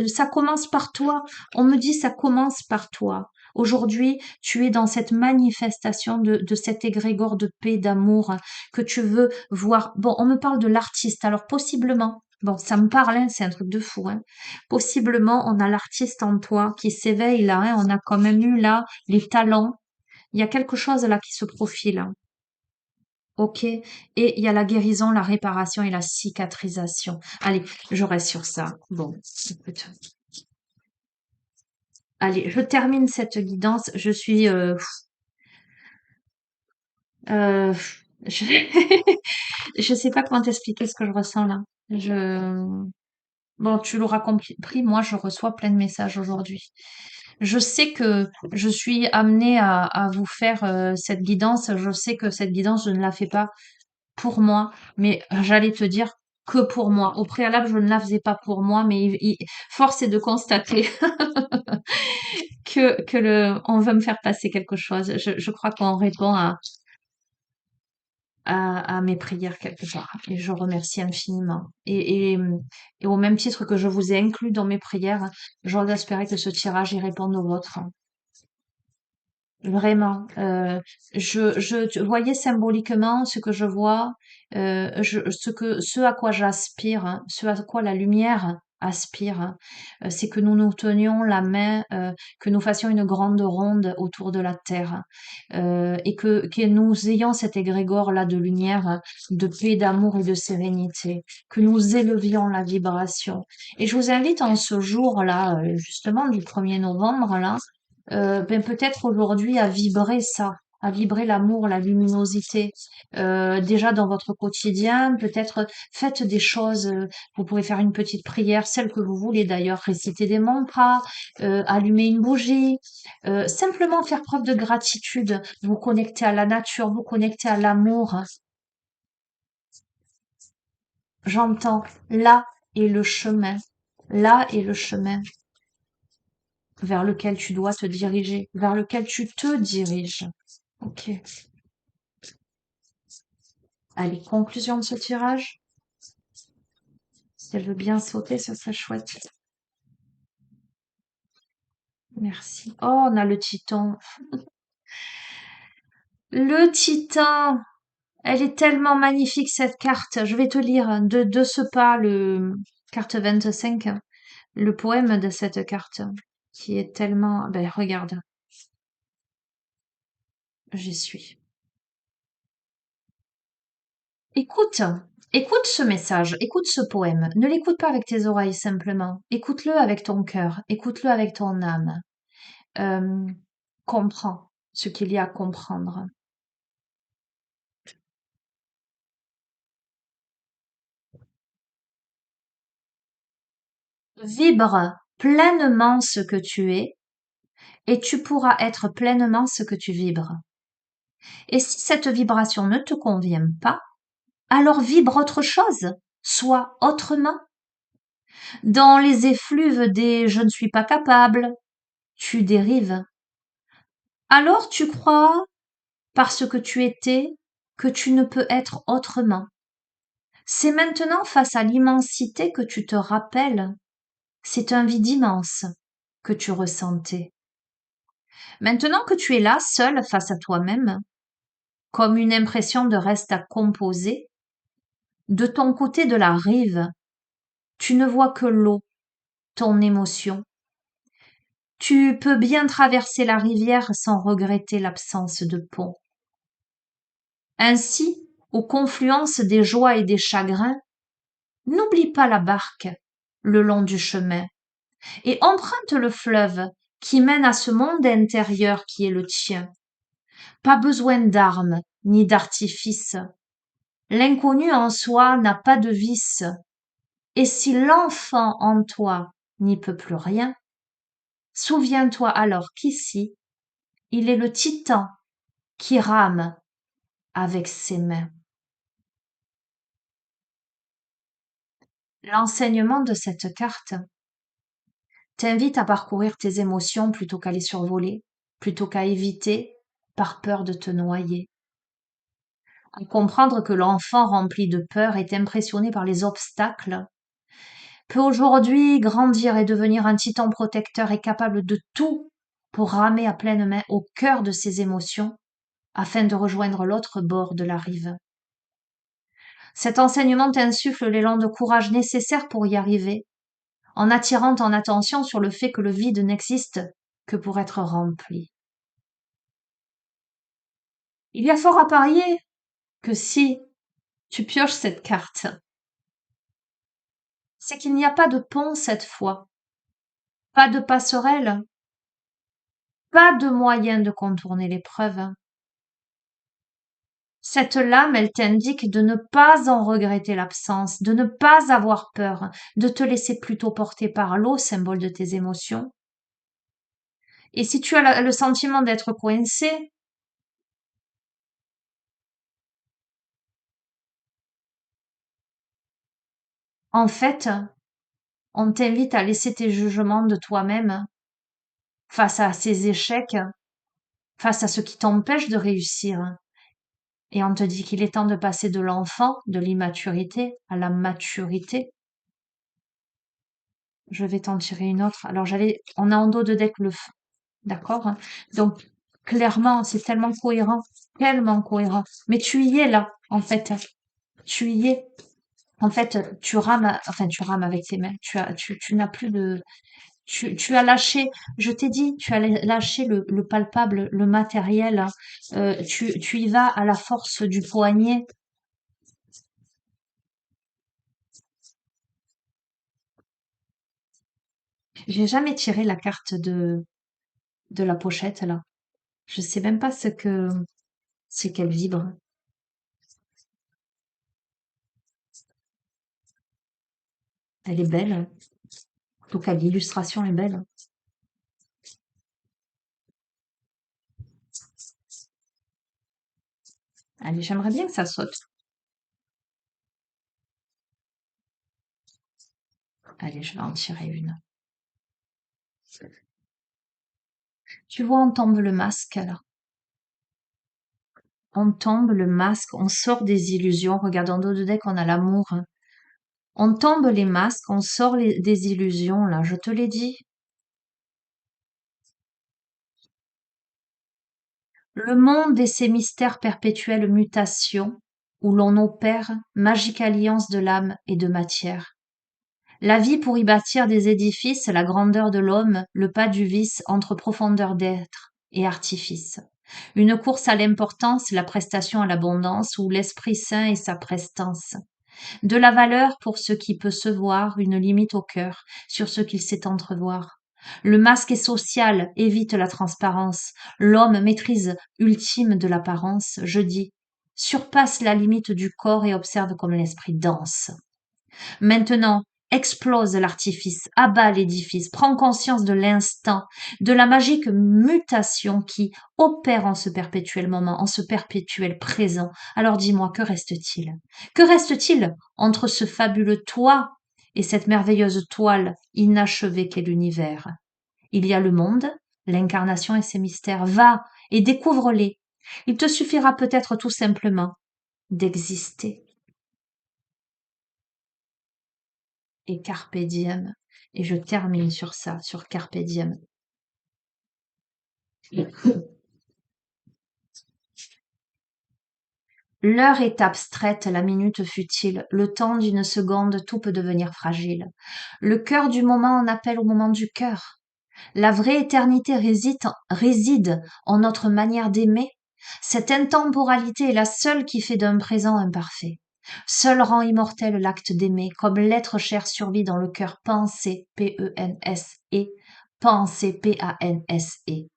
Ça commence par toi. On me dit ça commence par toi. Aujourd'hui, tu es dans cette manifestation de cet égrégore de paix, d'amour que tu veux voir. Bon, on me parle de l'artiste. Alors possiblement, bon, ça me parle, hein, c'est un truc de fou, hein. Possiblement, on a l'artiste en toi qui s'éveille là, hein. On a quand même eu là les talents. Il y a quelque chose là qui se profile, hein. Ok? Et il y a la guérison, la réparation et la cicatrisation. Allez, je reste sur ça. Bon, écoute. Allez, je termine cette guidance. Je suis, euh, je, je sais pas comment t'expliquer ce que je ressens là. Bon, tu l'auras compris. Moi, je reçois plein de messages aujourd'hui. Je sais que je suis amenée à vous faire cette guidance. Je sais que cette guidance, je ne la fais pas pour moi, mais j'allais te dire que pour moi. Au préalable, je ne la faisais pas pour moi, mais force est de constater on veut me faire passer quelque chose. Je crois qu'on répond à mes prières quelque part. Et je remercie infiniment. Et au même titre que je vous ai inclus dans mes prières, j'ose espérer que ce tirage y réponde au vôtre. Vraiment, tu voyez symboliquement ce que je vois, ce à quoi j'aspire, hein, ce à quoi la lumière aspire, hein, c'est que nous nous tenions la main, que nous fassions une grande ronde autour de la terre, et que nous ayons cet égrégore-là de lumière, de paix, d'amour et de sérénité, que nous élevions la vibration. Et je vous invite en ce jour-là, justement du 1er novembre là, ben peut-être aujourd'hui à vibrer ça, à vibrer l'amour, la luminosité. Déjà dans votre quotidien, peut-être faites des choses. Vous pouvez faire une petite prière, celle que vous voulez d'ailleurs, réciter des mantras, allumer une bougie, simplement faire preuve de gratitude, vous connecter à la nature, vous connecter à l'amour. J'entends là est le chemin, là est le chemin vers lequel tu dois te diriger, vers lequel tu te diriges. Ok. Allez, conclusion de ce tirage. Si elle veut bien sauter, ce serait chouette. Merci. Oh, on a le titan. Le titan. Elle est tellement magnifique, cette carte. Je vais te lire de ce pas carte 25, le poème de cette carte, qui est tellement... Ben, regarde. J'y suis. Écoute, écoute ce message, écoute ce poème. Ne l'écoute pas avec tes oreilles simplement. Écoute-le avec ton cœur, écoute-le avec ton âme. Euh, comprends ce qu'il y a à comprendre. Vibre pleinement ce que tu es et tu pourras être pleinement ce que tu vibres. Et si cette vibration ne te convient pas, alors vibre autre chose, sois autrement. Dans les effluves des je ne suis pas capable, tu dérives. Alors tu crois, parce que tu étais, que tu ne peux être autrement. C'est maintenant face à l'immensité que tu te rappelles. C'est un vide immense que tu ressentais. Maintenant que tu es là, seul face à toi-même, comme une impression de reste à composer, de ton côté de la rive, tu ne vois que l'eau, ton émotion. Tu peux bien traverser la rivière sans regretter l'absence de pont. Ainsi, aux confluences des joies et des chagrins, n'oublie pas la barque le long du chemin et emprunte le fleuve qui mène à ce monde intérieur qui est le tien. Pas besoin d'armes ni d'artifices. L'inconnu en soi n'a pas de vice, et si l'enfant en toi n'y peut plus rien, souviens-toi alors qu'ici, il est le titan qui rame avec ses mains. L'enseignement de cette carte t'invite à parcourir tes émotions plutôt qu'à les survoler, plutôt qu'à éviter par peur de te noyer. À comprendre que l'enfant rempli de peur est impressionné par les obstacles, peut aujourd'hui grandir et devenir un titan protecteur et capable de tout pour ramer à pleine main au cœur de ses émotions afin de rejoindre l'autre bord de la rive. Cet enseignement t'insuffle l'élan de courage nécessaire pour y arriver, en attirant ton attention sur le fait que le vide n'existe que pour être rempli. Il y a fort à parier que si tu pioches cette carte, c'est qu'il n'y a pas de pont cette fois, pas de passerelle, pas de moyen de contourner l'épreuve. Cette lame, elle t'indique de ne pas en regretter l'absence, de ne pas avoir peur, de te laisser plutôt porter par l'eau, symbole de tes émotions. Et si tu as le sentiment d'être coincé, en fait, on t'invite à laisser tes jugements de toi-même face à ces échecs, face à ce qui t'empêche de réussir. Et on te dit qu'il est temps de passer de l'enfant, de l'immaturité, à la maturité. Je vais t'en tirer une autre. Alors on a en dos de deck le feu. D'accord? Donc, clairement, c'est tellement cohérent. Tellement cohérent. Mais tu y es là, en fait. Tu y es. En fait, tu rames avec tes mains. Tu n'as plus de, tu as lâché, je t'ai dit, tu as lâché le palpable, le matériel, hein. Tu y vas à la force du poignet. J'ai jamais tiré la carte de la pochette, là. Je sais même pas c'est qu'elle vibre. Elle est belle, hein. En tout cas, l'illustration est belle. Allez, j'aimerais bien que ça saute. Allez, je vais en tirer une. Tu vois, on tombe le masque, là. On tombe le masque, on sort des illusions. Regarde, en dos de deck, on a l'amour. On tombe les masques, on sort des illusions, là, je te l'ai dit. Le monde et ses mystères perpétuelles mutations, où l'on opère magique alliance de l'âme et de matière. La vie pour y bâtir des édifices, la grandeur de l'homme, le pas du vice entre profondeur d'être et artifice. Une course à l'importance, la prestation à l'abondance, où l'Esprit Saint et sa prestance. De la valeur pour ce qui peut se voir, une limite au cœur, sur ce qu'il sait entrevoir. Le masque est social, évite la transparence. L'homme maîtrise ultime de l'apparence, je dis, surpasse la limite du corps et observe comme l'esprit danse. Maintenant, explose l'artifice, abat l'édifice, prends conscience de l'instant, de la magique mutation qui opère en ce perpétuel moment, en ce perpétuel présent. Alors dis-moi, que reste-t-il? Que reste-t-il entre ce fabuleux toi et cette merveilleuse toile inachevée qu'est l'univers? Il y a le monde, l'incarnation et ses mystères. Va et découvre-les. Il te suffira peut-être tout simplement d'exister et carpe diem. Et je termine sur ça, sur carpe diem. L'heure est abstraite, la minute futile, le temps d'une seconde, tout peut devenir fragile. Le cœur du moment en appelle au moment du cœur. La vraie éternité réside en notre manière d'aimer. Cette intemporalité est la seule qui fait d'un présent imparfait. Seul rend immortel l'acte d'aimer, comme l'être cher survit dans le cœur pensé, P-E-N-S-E, pensé, P-A-N-S-E.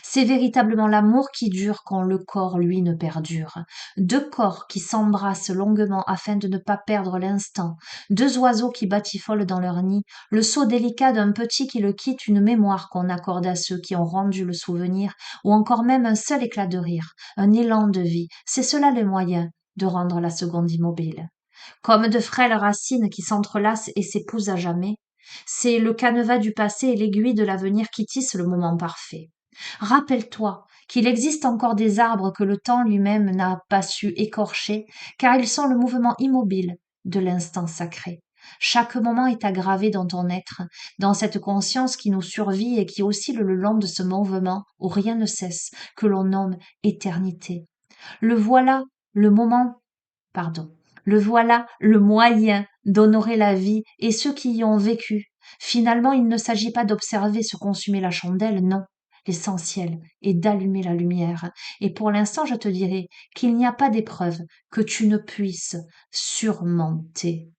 C'est véritablement l'amour qui dure quand le corps, lui, ne perdure. Deux corps qui s'embrassent longuement afin de ne pas perdre l'instant. Deux oiseaux qui batifolent dans leur nid. Le saut délicat d'un petit qui le quitte, une mémoire qu'on accorde à ceux qui ont rendu le souvenir, ou encore même un seul éclat de rire, un élan de vie. C'est cela le moyen de rendre la seconde immobile. Comme de frêles racines qui s'entrelacent et s'épousent à jamais, c'est le canevas du passé et l'aiguille de l'avenir qui tissent le moment parfait. Rappelle-toi qu'il existe encore des arbres que le temps lui-même n'a pas su écorcher, car ils sont le mouvement immobile de l'instant sacré. Chaque moment est aggravé dans ton être, dans cette conscience qui nous survit et qui oscille le long de ce mouvement où rien ne cesse, que l'on nomme éternité. Le voilà, le moment, pardon, le voilà, le moyen d'honorer la vie et ceux qui y ont vécu. Finalement, il ne s'agit pas d'observer se consumer la chandelle, non. L'essentiel est d'allumer la lumière. Et pour l'instant, je te dirai qu'il n'y a pas d'épreuve que tu ne puisses surmonter.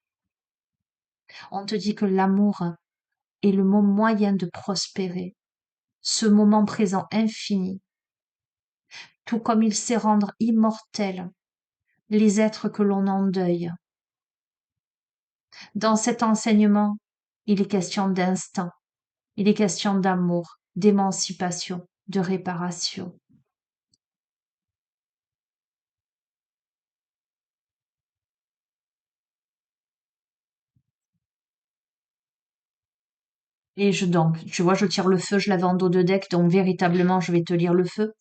On te dit que l'amour est le moyen de prospérer, ce moment présent infini, tout comme il sait rendre immortels les êtres que l'on endeuille. Dans cet enseignement, il est question d'instinct, il est question d'amour, d'émancipation, de réparation. Et donc, tu vois, je tire le feu, je l'avais en dos de deck, donc véritablement, je vais te lire le feu.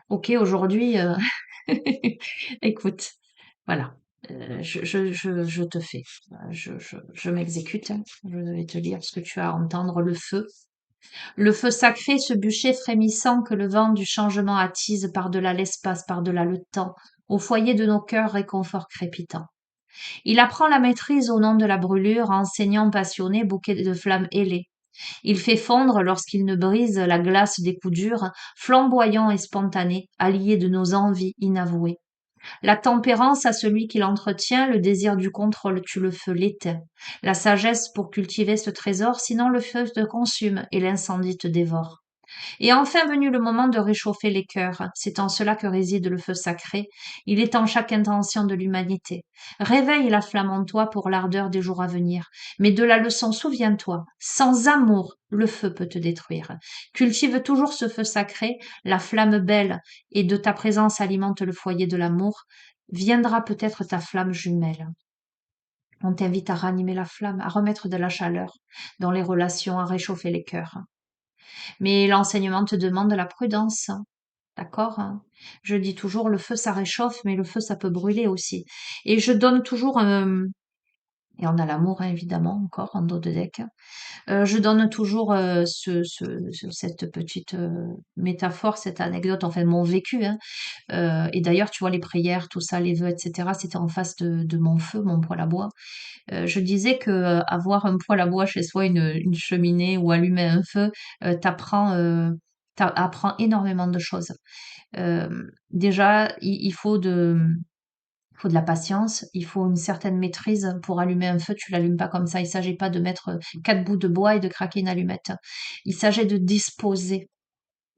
Ok, aujourd'hui, écoute, voilà, je te fais, je m'exécute, hein. Je vais te lire ce que tu as à entendre, le feu. Le feu sacré, ce bûcher frémissant que le vent du changement attise par-delà l'espace, par-delà le temps, au foyer de nos cœurs réconfort crépitant. Il apprend la maîtrise au nom de la brûlure, enseignant passionné, bouquet de flammes ailées. Il fait fondre, lorsqu'il ne brise la glace des coups durs, flamboyant et spontané, allié de nos envies inavouées. La tempérance à celui qui l'entretient, le désir du contrôle tue le feu, l'éteint. La sagesse pour cultiver ce trésor, sinon le feu te consume et l'incendie te dévore. Et enfin venu le moment de réchauffer les cœurs, c'est en cela que réside le feu sacré, il est en chaque intention de l'humanité. Réveille la flamme en toi pour l'ardeur des jours à venir, mais de la leçon souviens-toi, sans amour, le feu peut te détruire. Cultive toujours ce feu sacré, la flamme belle, et de ta présence alimente le foyer de l'amour, viendra peut-être ta flamme jumelle. On t'invite à ranimer la flamme, à remettre de la chaleur dans les relations, à réchauffer les cœurs. Mais l'enseignement te demande la prudence, d'accord? Je dis toujours, le feu, ça réchauffe, mais le feu, ça peut brûler aussi. Et je donne toujours, et on a l'amour, hein, évidemment, encore en dos de deck. Je donne toujours cette petite métaphore, cette anecdote, enfin mon vécu, hein. Et d'ailleurs, tu vois, les prières, tout ça, les vœux, etc., c'était en face de mon feu, mon poêle à bois. Je disais que avoir un poêle à bois chez soi, une cheminée ou allumer un feu, t'apprend énormément de choses. Déjà, il faut de la patience, il faut une certaine maîtrise pour allumer un feu. Tu l'allumes pas comme ça. Il s'agit pas de mettre quatre bouts de bois et de craquer une allumette. Il s'agit de disposer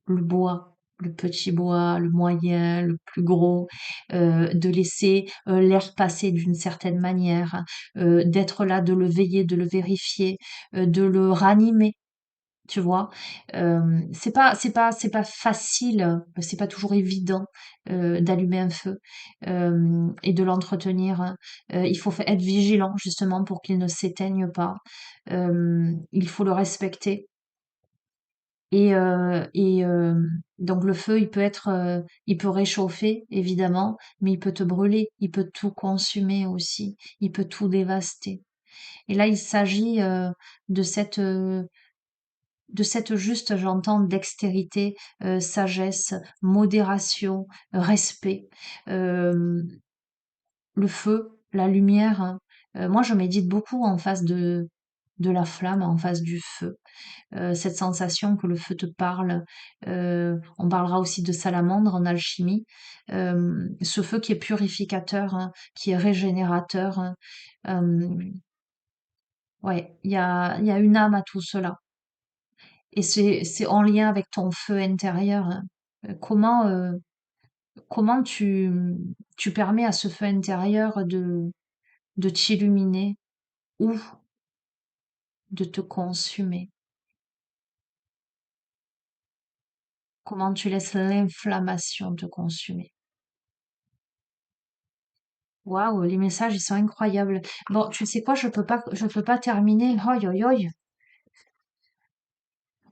le bois, le petit bois, le moyen, le plus gros, de laisser l'air passer d'une certaine manière, d'être là, de le veiller, de le vérifier, de le ranimer. Tu vois, c'est pas facile, c'est pas toujours évident d'allumer un feu et de l'entretenir. Il faut être vigilant justement pour qu'il ne s'éteigne pas. Il faut le respecter. Donc le feu, il peut réchauffer évidemment, mais il peut te brûler, il peut tout consumer aussi, il peut tout dévaster. Et là, il s'agit de cette juste, j'entends, dextérité, sagesse, modération, respect. Euh, le feu, la lumière, hein. Moi, je médite beaucoup en face de la flamme, en face du feu. Cette sensation que le feu te parle. On parlera aussi de salamandre en alchimie. Ce feu qui est purificateur, hein, qui est régénérateur, hein. Euh, ouais, il y a une âme à tout cela. Et c'est en lien avec ton feu intérieur, hein. Comment tu permets à ce feu intérieur de t'illuminer ou de te consumer? Comment tu laisses l'inflammation te consumer? Waouh, les messages, ils sont incroyables. Bon, tu sais quoi, je peux pas terminer. Oi, oi, oi.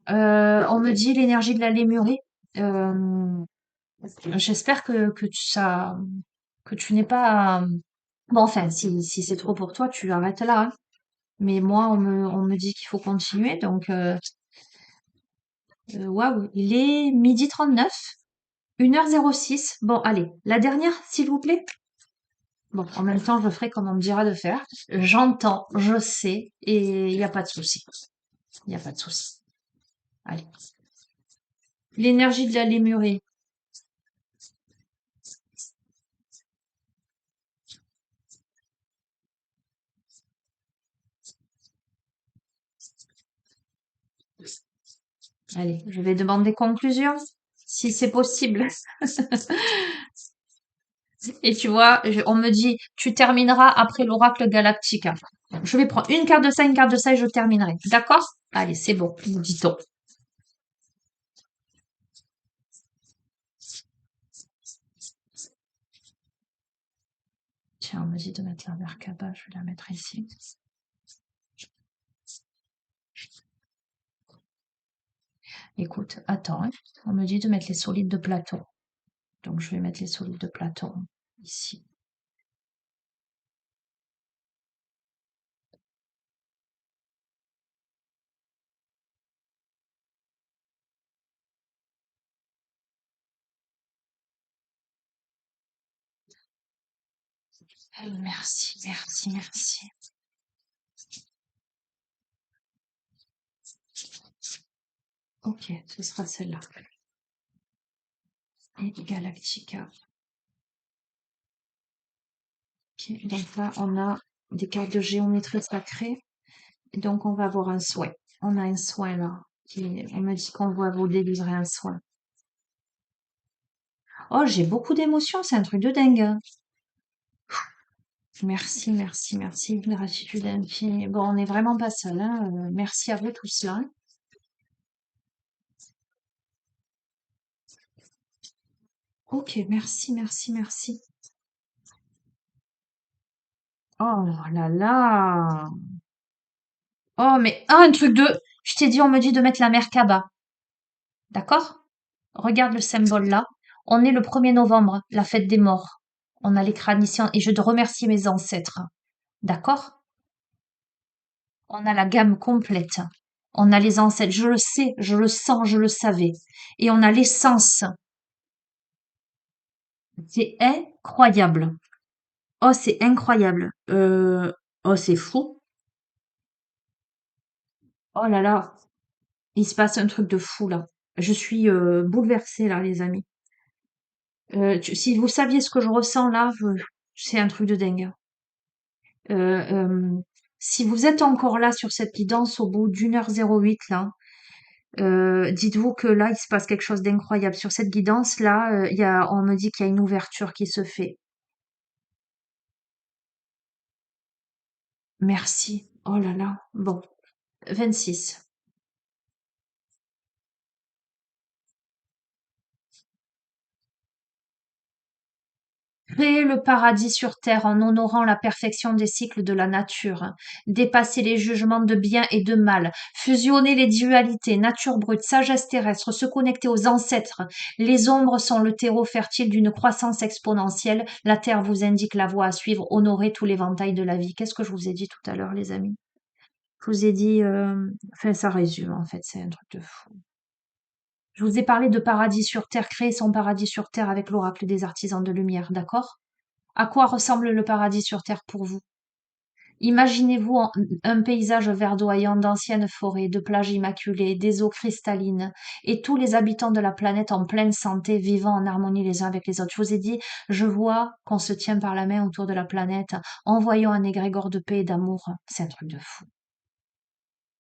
On me dit l'énergie de la lémurie. Euh, J'espère que tu n'es pas. Bon, enfin, si c'est trop pour toi, tu arrêtes là, hein. Mais moi, on me dit qu'il faut continuer. Donc, waouh, il est 12h39, 1h06. Bon, allez, la dernière, s'il vous plaît. Bon, en même temps, je ferai comme on me dira de faire. J'entends, je sais, et il n'y a pas de souci. Il n'y a pas de souci. Allez. L'énergie de la lémurée. Allez, je vais demander conclusion, si c'est possible. Et tu vois, on me dit, tu termineras après l'oracle Galactica. Je vais prendre une carte de ça et je terminerai. D'accord? Allez, c'est bon, nous dit-on. Tiens, on me dit de mettre la Merkaba, je vais la mettre ici. Écoute, attends, hein. On me dit de mettre les solides de Platon. Donc, je vais mettre les solides de Platon ici. Merci, merci, merci. Ok, ce sera celle-là. Et Galactica. Ok, donc là, on a des cartes de géométrie sacrée. Et donc, on va avoir un soin. On a un soin là. On me dit qu'on va vous délivrer un soin. Oh, j'ai beaucoup d'émotions, c'est un truc de dingue, hein. Merci, merci, merci. Gratitude infinie. Bon, on n'est vraiment pas seul, hein. Merci à vous tous là. Ok, merci, merci, merci. Oh là là. Oh, mais un truc de. Je t'ai dit, on me dit de mettre la Merkaba. D'accord? Regarde le symbole là. On est le 1er novembre, la fête des morts. On a les crânes ici et je te remercie mes ancêtres. D'accord? On a la gamme complète. On a les ancêtres. Je le sais, je le sens, je le savais. Et on a l'essence. C'est incroyable. Oh, c'est incroyable. Oh, c'est fou. Oh là là. Il se passe un truc de fou là. Je suis bouleversée là, les amis. Si vous saviez ce que je ressens là, c'est un truc de dingue. Euh, euh, si vous êtes encore là sur cette guidance au bout d'1h08 là, dites-vous que là, il se passe quelque chose d'incroyable. Sur cette guidance là, on me dit qu'il y a une ouverture qui se fait. Merci. Oh là là. Bon, 26. Créer le paradis sur terre en honorant la perfection des cycles de la nature, dépasser les jugements de bien et de mal, fusionner les dualités, nature brute, sagesse terrestre, se connecter aux ancêtres. Les ombres sont le terreau fertile d'une croissance exponentielle. La terre vous indique la voie à suivre, honorer tout l'éventail de la vie. Qu'est-ce que je vous ai dit tout à l'heure, les amis? Je vous ai dit, enfin, ça résume en fait, c'est un truc de fou. Je vous ai parlé de paradis sur terre, créer son paradis sur terre avec l'oracle des artisans de lumière, d'accord? À quoi ressemble le paradis sur terre pour vous? Imaginez-vous un paysage verdoyant d'anciennes forêts, de plages immaculées, des eaux cristallines, et tous les habitants de la planète en pleine santé, vivant en harmonie les uns avec les autres. Je vous ai dit, je vois qu'on se tient par la main autour de la planète, envoyant un égrégore de paix et d'amour. C'est un truc de fou.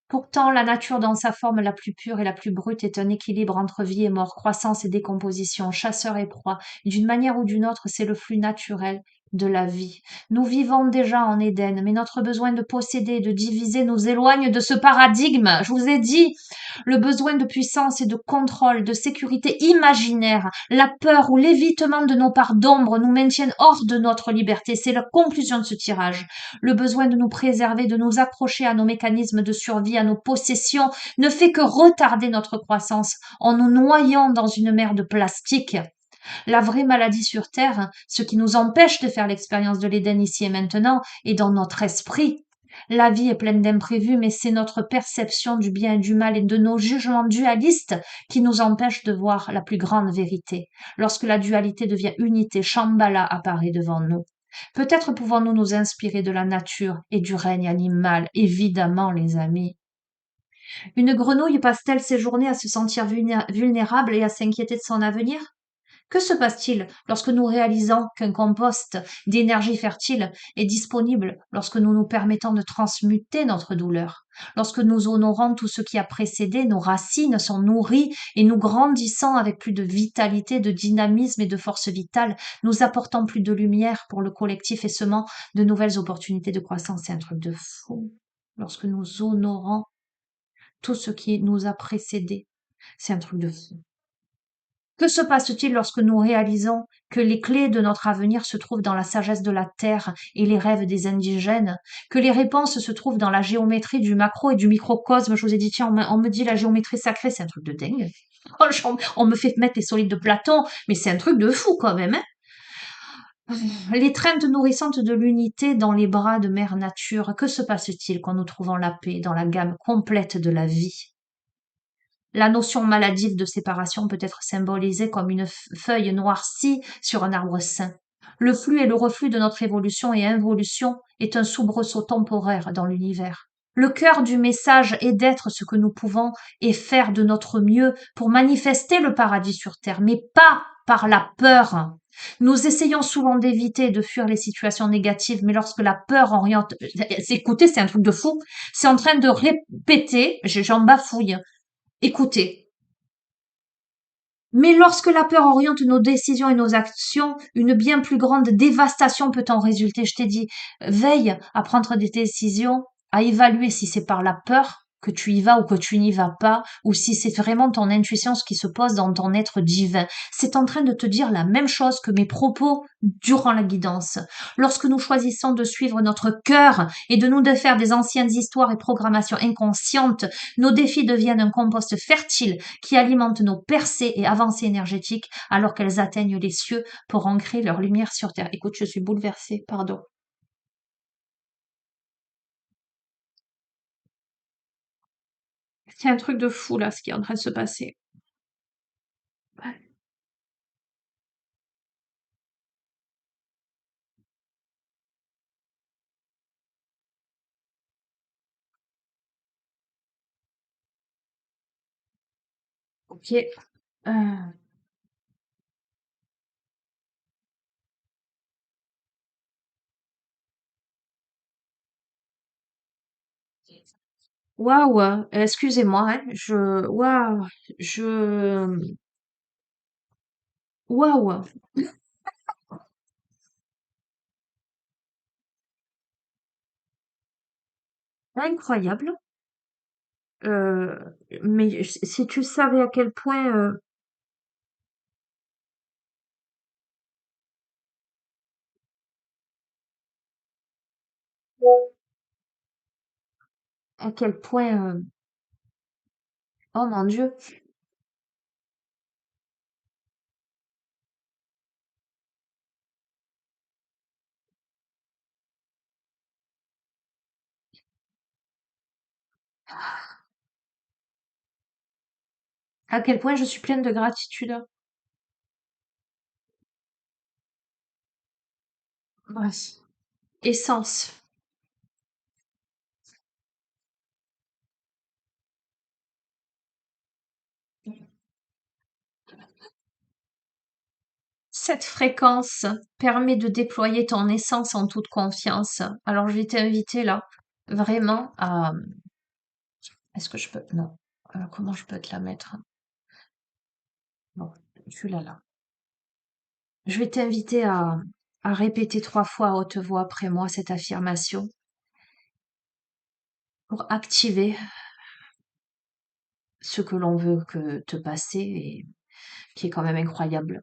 Pourtant, la nature dans sa forme la plus pure et la plus brute est un équilibre entre vie et mort, croissance et décomposition, chasseur et proie. D'une manière ou d'une autre, c'est le flux naturel de la vie. Nous vivons déjà en Éden, mais notre besoin de posséder et de diviser nous éloigne de ce paradigme. Je vous ai dit, le besoin de puissance et de contrôle, de sécurité imaginaire, la peur ou l'évitement de nos parts d'ombre nous maintiennent hors de notre liberté. C'est la conclusion de ce tirage. Le besoin de nous préserver, de nous accrocher à nos mécanismes de survie, à nos possessions, ne fait que retarder notre croissance en nous noyant dans une mer de plastique. La vraie maladie sur Terre, ce qui nous empêche de faire l'expérience de l'Éden ici et maintenant, est dans notre esprit. La vie est pleine d'imprévus, mais c'est notre perception du bien et du mal et de nos jugements dualistes qui nous empêchent de voir la plus grande vérité. Lorsque la dualité devient unité, Shambhala apparaît devant nous. Peut-être pouvons-nous nous inspirer de la nature et du règne animal, évidemment, les amis. Une grenouille passe-t-elle ses journées à se sentir vulnérable et à s'inquiéter de son avenir? Que se passe-t-il lorsque nous réalisons qu'un compost d'énergie fertile est disponible, lorsque nous nous permettons de transmuter notre douleur, lorsque nous honorons tout ce qui a précédé, nos racines sont nourries et nous grandissons avec plus de vitalité, de dynamisme et de force vitale, nous apportons plus de lumière pour le collectif et semant de nouvelles opportunités de croissance. C'est un truc de fou. Lorsque nous honorons tout ce qui nous a précédé, c'est un truc de fou. Que se passe-t-il lorsque nous réalisons que les clés de notre avenir se trouvent dans la sagesse de la terre et les rêves des indigènes, que les réponses se trouvent dans la géométrie du macro et du microcosme? Je vous ai dit, tiens, on me dit la géométrie sacrée, c'est un truc de dingue. Franchement, on me fait mettre les solides de Platon, mais c'est un truc de fou quand même, hein. L'étreinte nourrissante de l'unité dans les bras de Mère Nature, que se passe-t-il quand nous trouvons la paix dans la gamme complète de la vie? La notion maladive de séparation peut être symbolisée comme une feuille noircie sur un arbre sain. Le flux et le reflux de notre évolution et involution est un soubresaut temporaire dans l'univers. Le cœur du message est d'être ce que nous pouvons et faire de notre mieux pour manifester le paradis sur terre, mais pas par la peur. Nous essayons souvent d'éviter et de fuir les situations négatives, mais lorsque la peur oriente, écoutez, c'est un truc de fou, c'est en train de répéter, j'en bafouille, écoutez. Mais lorsque la peur oriente nos décisions et nos actions, une bien plus grande dévastation peut en résulter. Je t'ai dit, veille à prendre des décisions, à évaluer si c'est par la peur que tu y vas ou que tu n'y vas pas, ou si c'est vraiment ton intuition ce qui se pose dans ton être divin. C'est en train de te dire la même chose que mes propos durant la guidance. Lorsque nous choisissons de suivre notre cœur et de nous défaire des anciennes histoires et programmations inconscientes, nos défis deviennent un compost fertile qui alimente nos percées et avancées énergétiques alors qu'elles atteignent les cieux pour ancrer leur lumière sur terre. Écoute, je suis bouleversée, pardon. C'est un truc de fou là, ce qui est en train de se passer. Ok. Waouh, excusez-moi, hein, waouh, je, waouh, incroyable. Euh, mais si tu savais à quel point À quel point, oh mon Dieu, à quel point je suis pleine de gratitude. Bref. Essence. Cette fréquence permet de déployer ton essence en toute confiance. Alors, je vais t'inviter là, vraiment à... Est-ce que je peux... Non. Comment je peux te la mettre? Bon, tu l'as là. Je vais t'inviter à répéter 3 fois à haute voix après moi cette affirmation pour activer ce que l'on veut que te passer et qui est quand même incroyable.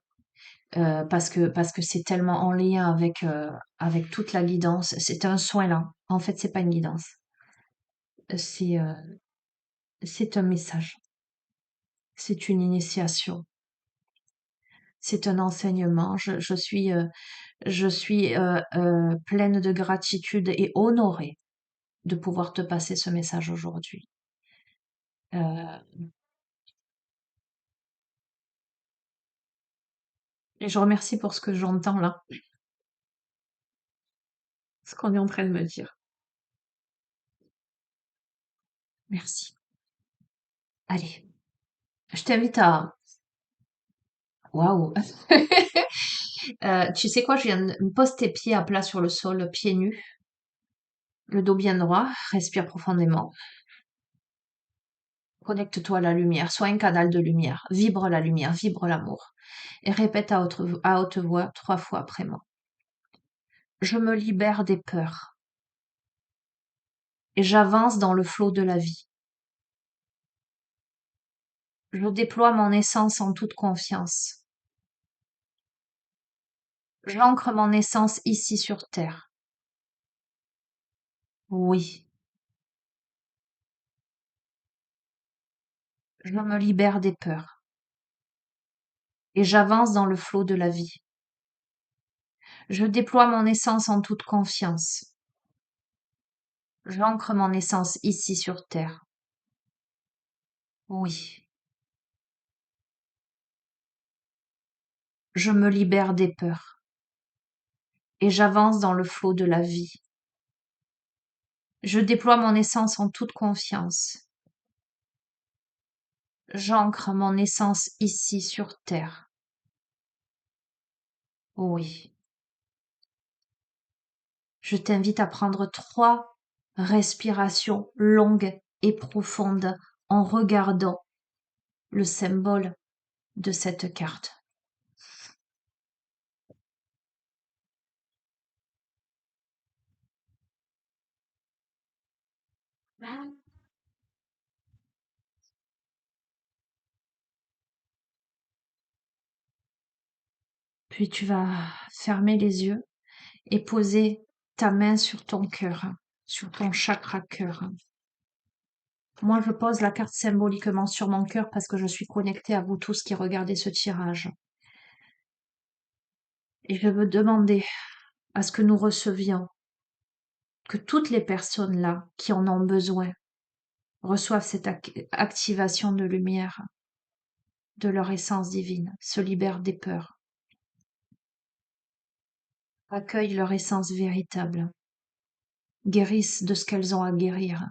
Parce que c'est tellement en lien avec toute la guidance. C'est un soin là. En fait, c'est pas une guidance. C'est c'est un message. C'est une initiation. C'est un enseignement. Je suis pleine de gratitude et honorée de pouvoir te passer ce message aujourd'hui. Euh, et je remercie pour ce que j'entends là, ce qu'on est en train de me dire. Merci. Allez, je t'invite à... Waouh! Tu sais quoi, je viens de pose tes pieds à plat sur le sol, pieds nus, le dos bien droit, respire profondément. Connecte-toi à la lumière, sois un canal de lumière, vibre la lumière, vibre l'amour. Et répète à haute voix 3 fois après moi. Je me libère des peurs et j'avance dans le flot de la vie. Je déploie mon essence en toute confiance. J'ancre mon essence ici sur Terre. Oui, je me libère des peurs et j'avance dans le flot de la vie. Je déploie mon essence en toute confiance. J'ancre mon essence ici sur Terre. Oui, je me libère des peurs et j'avance dans le flot de la vie. Je déploie mon essence en toute confiance. J'ancre mon essence ici sur Terre. Oui, je t'invite à prendre 3 respirations longues et profondes en regardant le symbole de cette carte. Puis tu vas fermer les yeux et poser ta main sur ton cœur, sur ton chakra cœur. Moi, je pose la carte symboliquement sur mon cœur parce que je suis connectée à vous tous qui regardez ce tirage. Et je veux demander à ce que nous recevions, que toutes les personnes là qui en ont besoin reçoivent cette activation de lumière de leur essence divine, se libèrent des peurs, accueillent leur essence véritable, guérissent de ce qu'elles ont à guérir,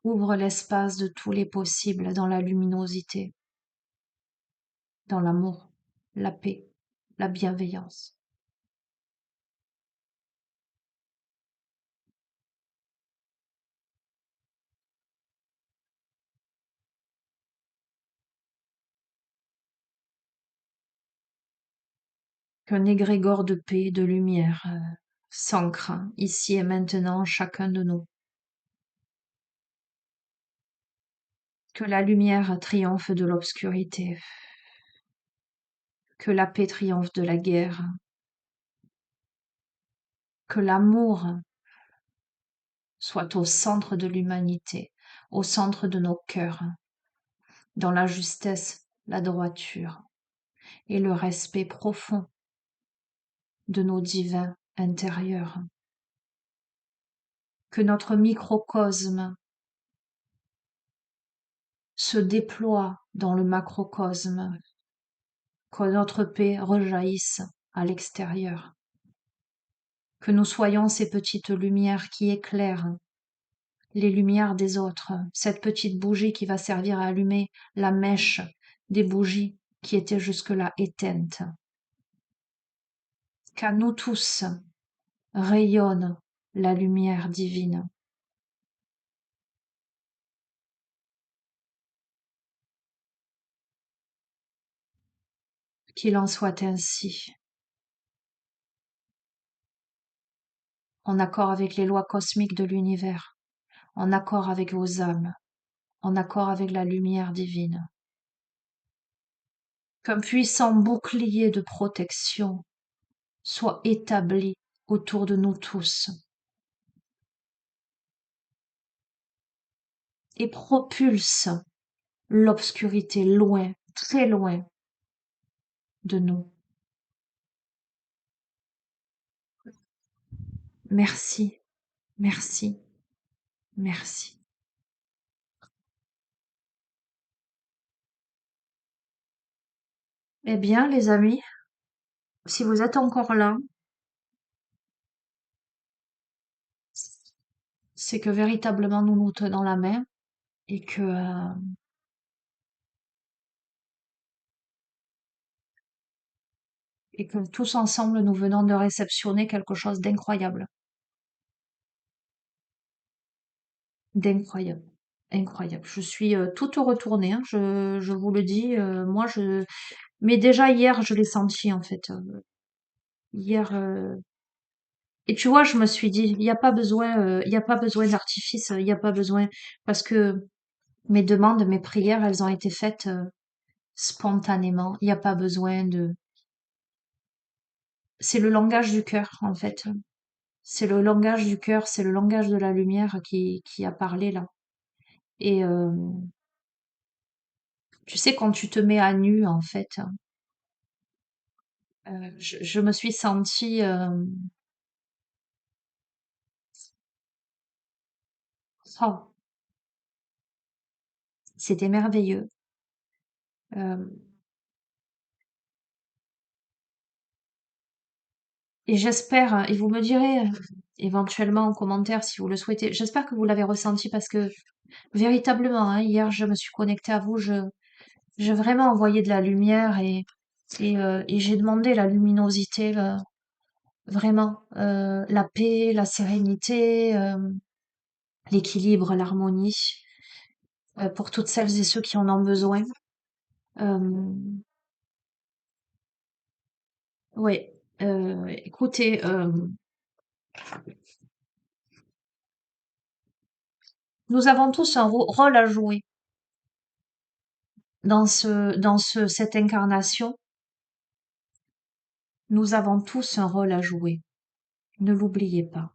ouvrent l'espace de tous les possibles dans la luminosité, dans l'amour, la paix, la bienveillance. Qu'un égrégore de paix et de lumière s'ancre ici et maintenant en chacun de nous. Que la lumière triomphe de l'obscurité, que la paix triomphe de la guerre, que l'amour soit au centre de l'humanité, au centre de nos cœurs, dans la justesse, la droiture et le respect profond de nos divins intérieurs. Que notre microcosme se déploie dans le macrocosme, que notre paix rejaillisse à l'extérieur, que nous soyons ces petites lumières qui éclairent les lumières des autres, cette petite bougie qui va servir à allumer la mèche des bougies qui étaient jusque-là éteintes. Qu'à nous tous rayonne la lumière divine. Qu'il en soit ainsi, en accord avec les lois cosmiques de l'univers, en accord avec vos âmes, en accord avec la lumière divine. Qu'un puissant bouclier de protection soit établi autour de nous tous et propulse l'obscurité loin, très loin de nous. Merci, merci, merci. Eh bien, les amis, si vous êtes encore là, c'est que véritablement nous nous tenons la main et que tous ensemble nous venons de réceptionner quelque chose d'incroyable, d'incroyable, incroyable. Je suis toute retournée, hein, je vous le dis. Mais déjà hier, je l'ai senti en fait. Hier, et tu vois, je me suis dit, il y a pas besoin d'artifice, il y a pas besoin, parce que mes demandes, mes prières, elles ont été faites spontanément. Il n'y a pas besoin de. C'est le langage du cœur en fait. C'est le langage du cœur, c'est le langage de la lumière qui a parlé là. Et tu sais, quand tu te mets à nu, en fait, je me suis sentie, oh, c'était merveilleux. Euh, et j'espère, et vous me direz éventuellement en commentaire si vous le souhaitez, j'espère que vous l'avez ressenti parce que véritablement, hein, hier, je me suis connectée à vous, j'ai vraiment envoyé de la lumière et j'ai demandé la luminosité, vraiment, la paix, la sérénité, l'équilibre, l'harmonie, pour toutes celles et ceux qui en ont besoin. Euh, ouais, écoutez, nous avons tous un rôle à jouer cette incarnation. Nous avons tous un rôle à jouer. Ne l'oubliez pas.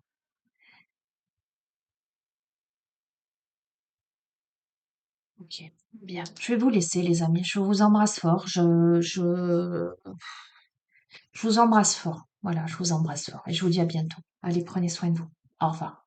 Ok, bien. Je vais vous laisser, les amis. Je vous embrasse fort. Je vous embrasse fort. Voilà, je vous embrasse fort. Et je vous dis à bientôt. Allez, prenez soin de vous. Au revoir.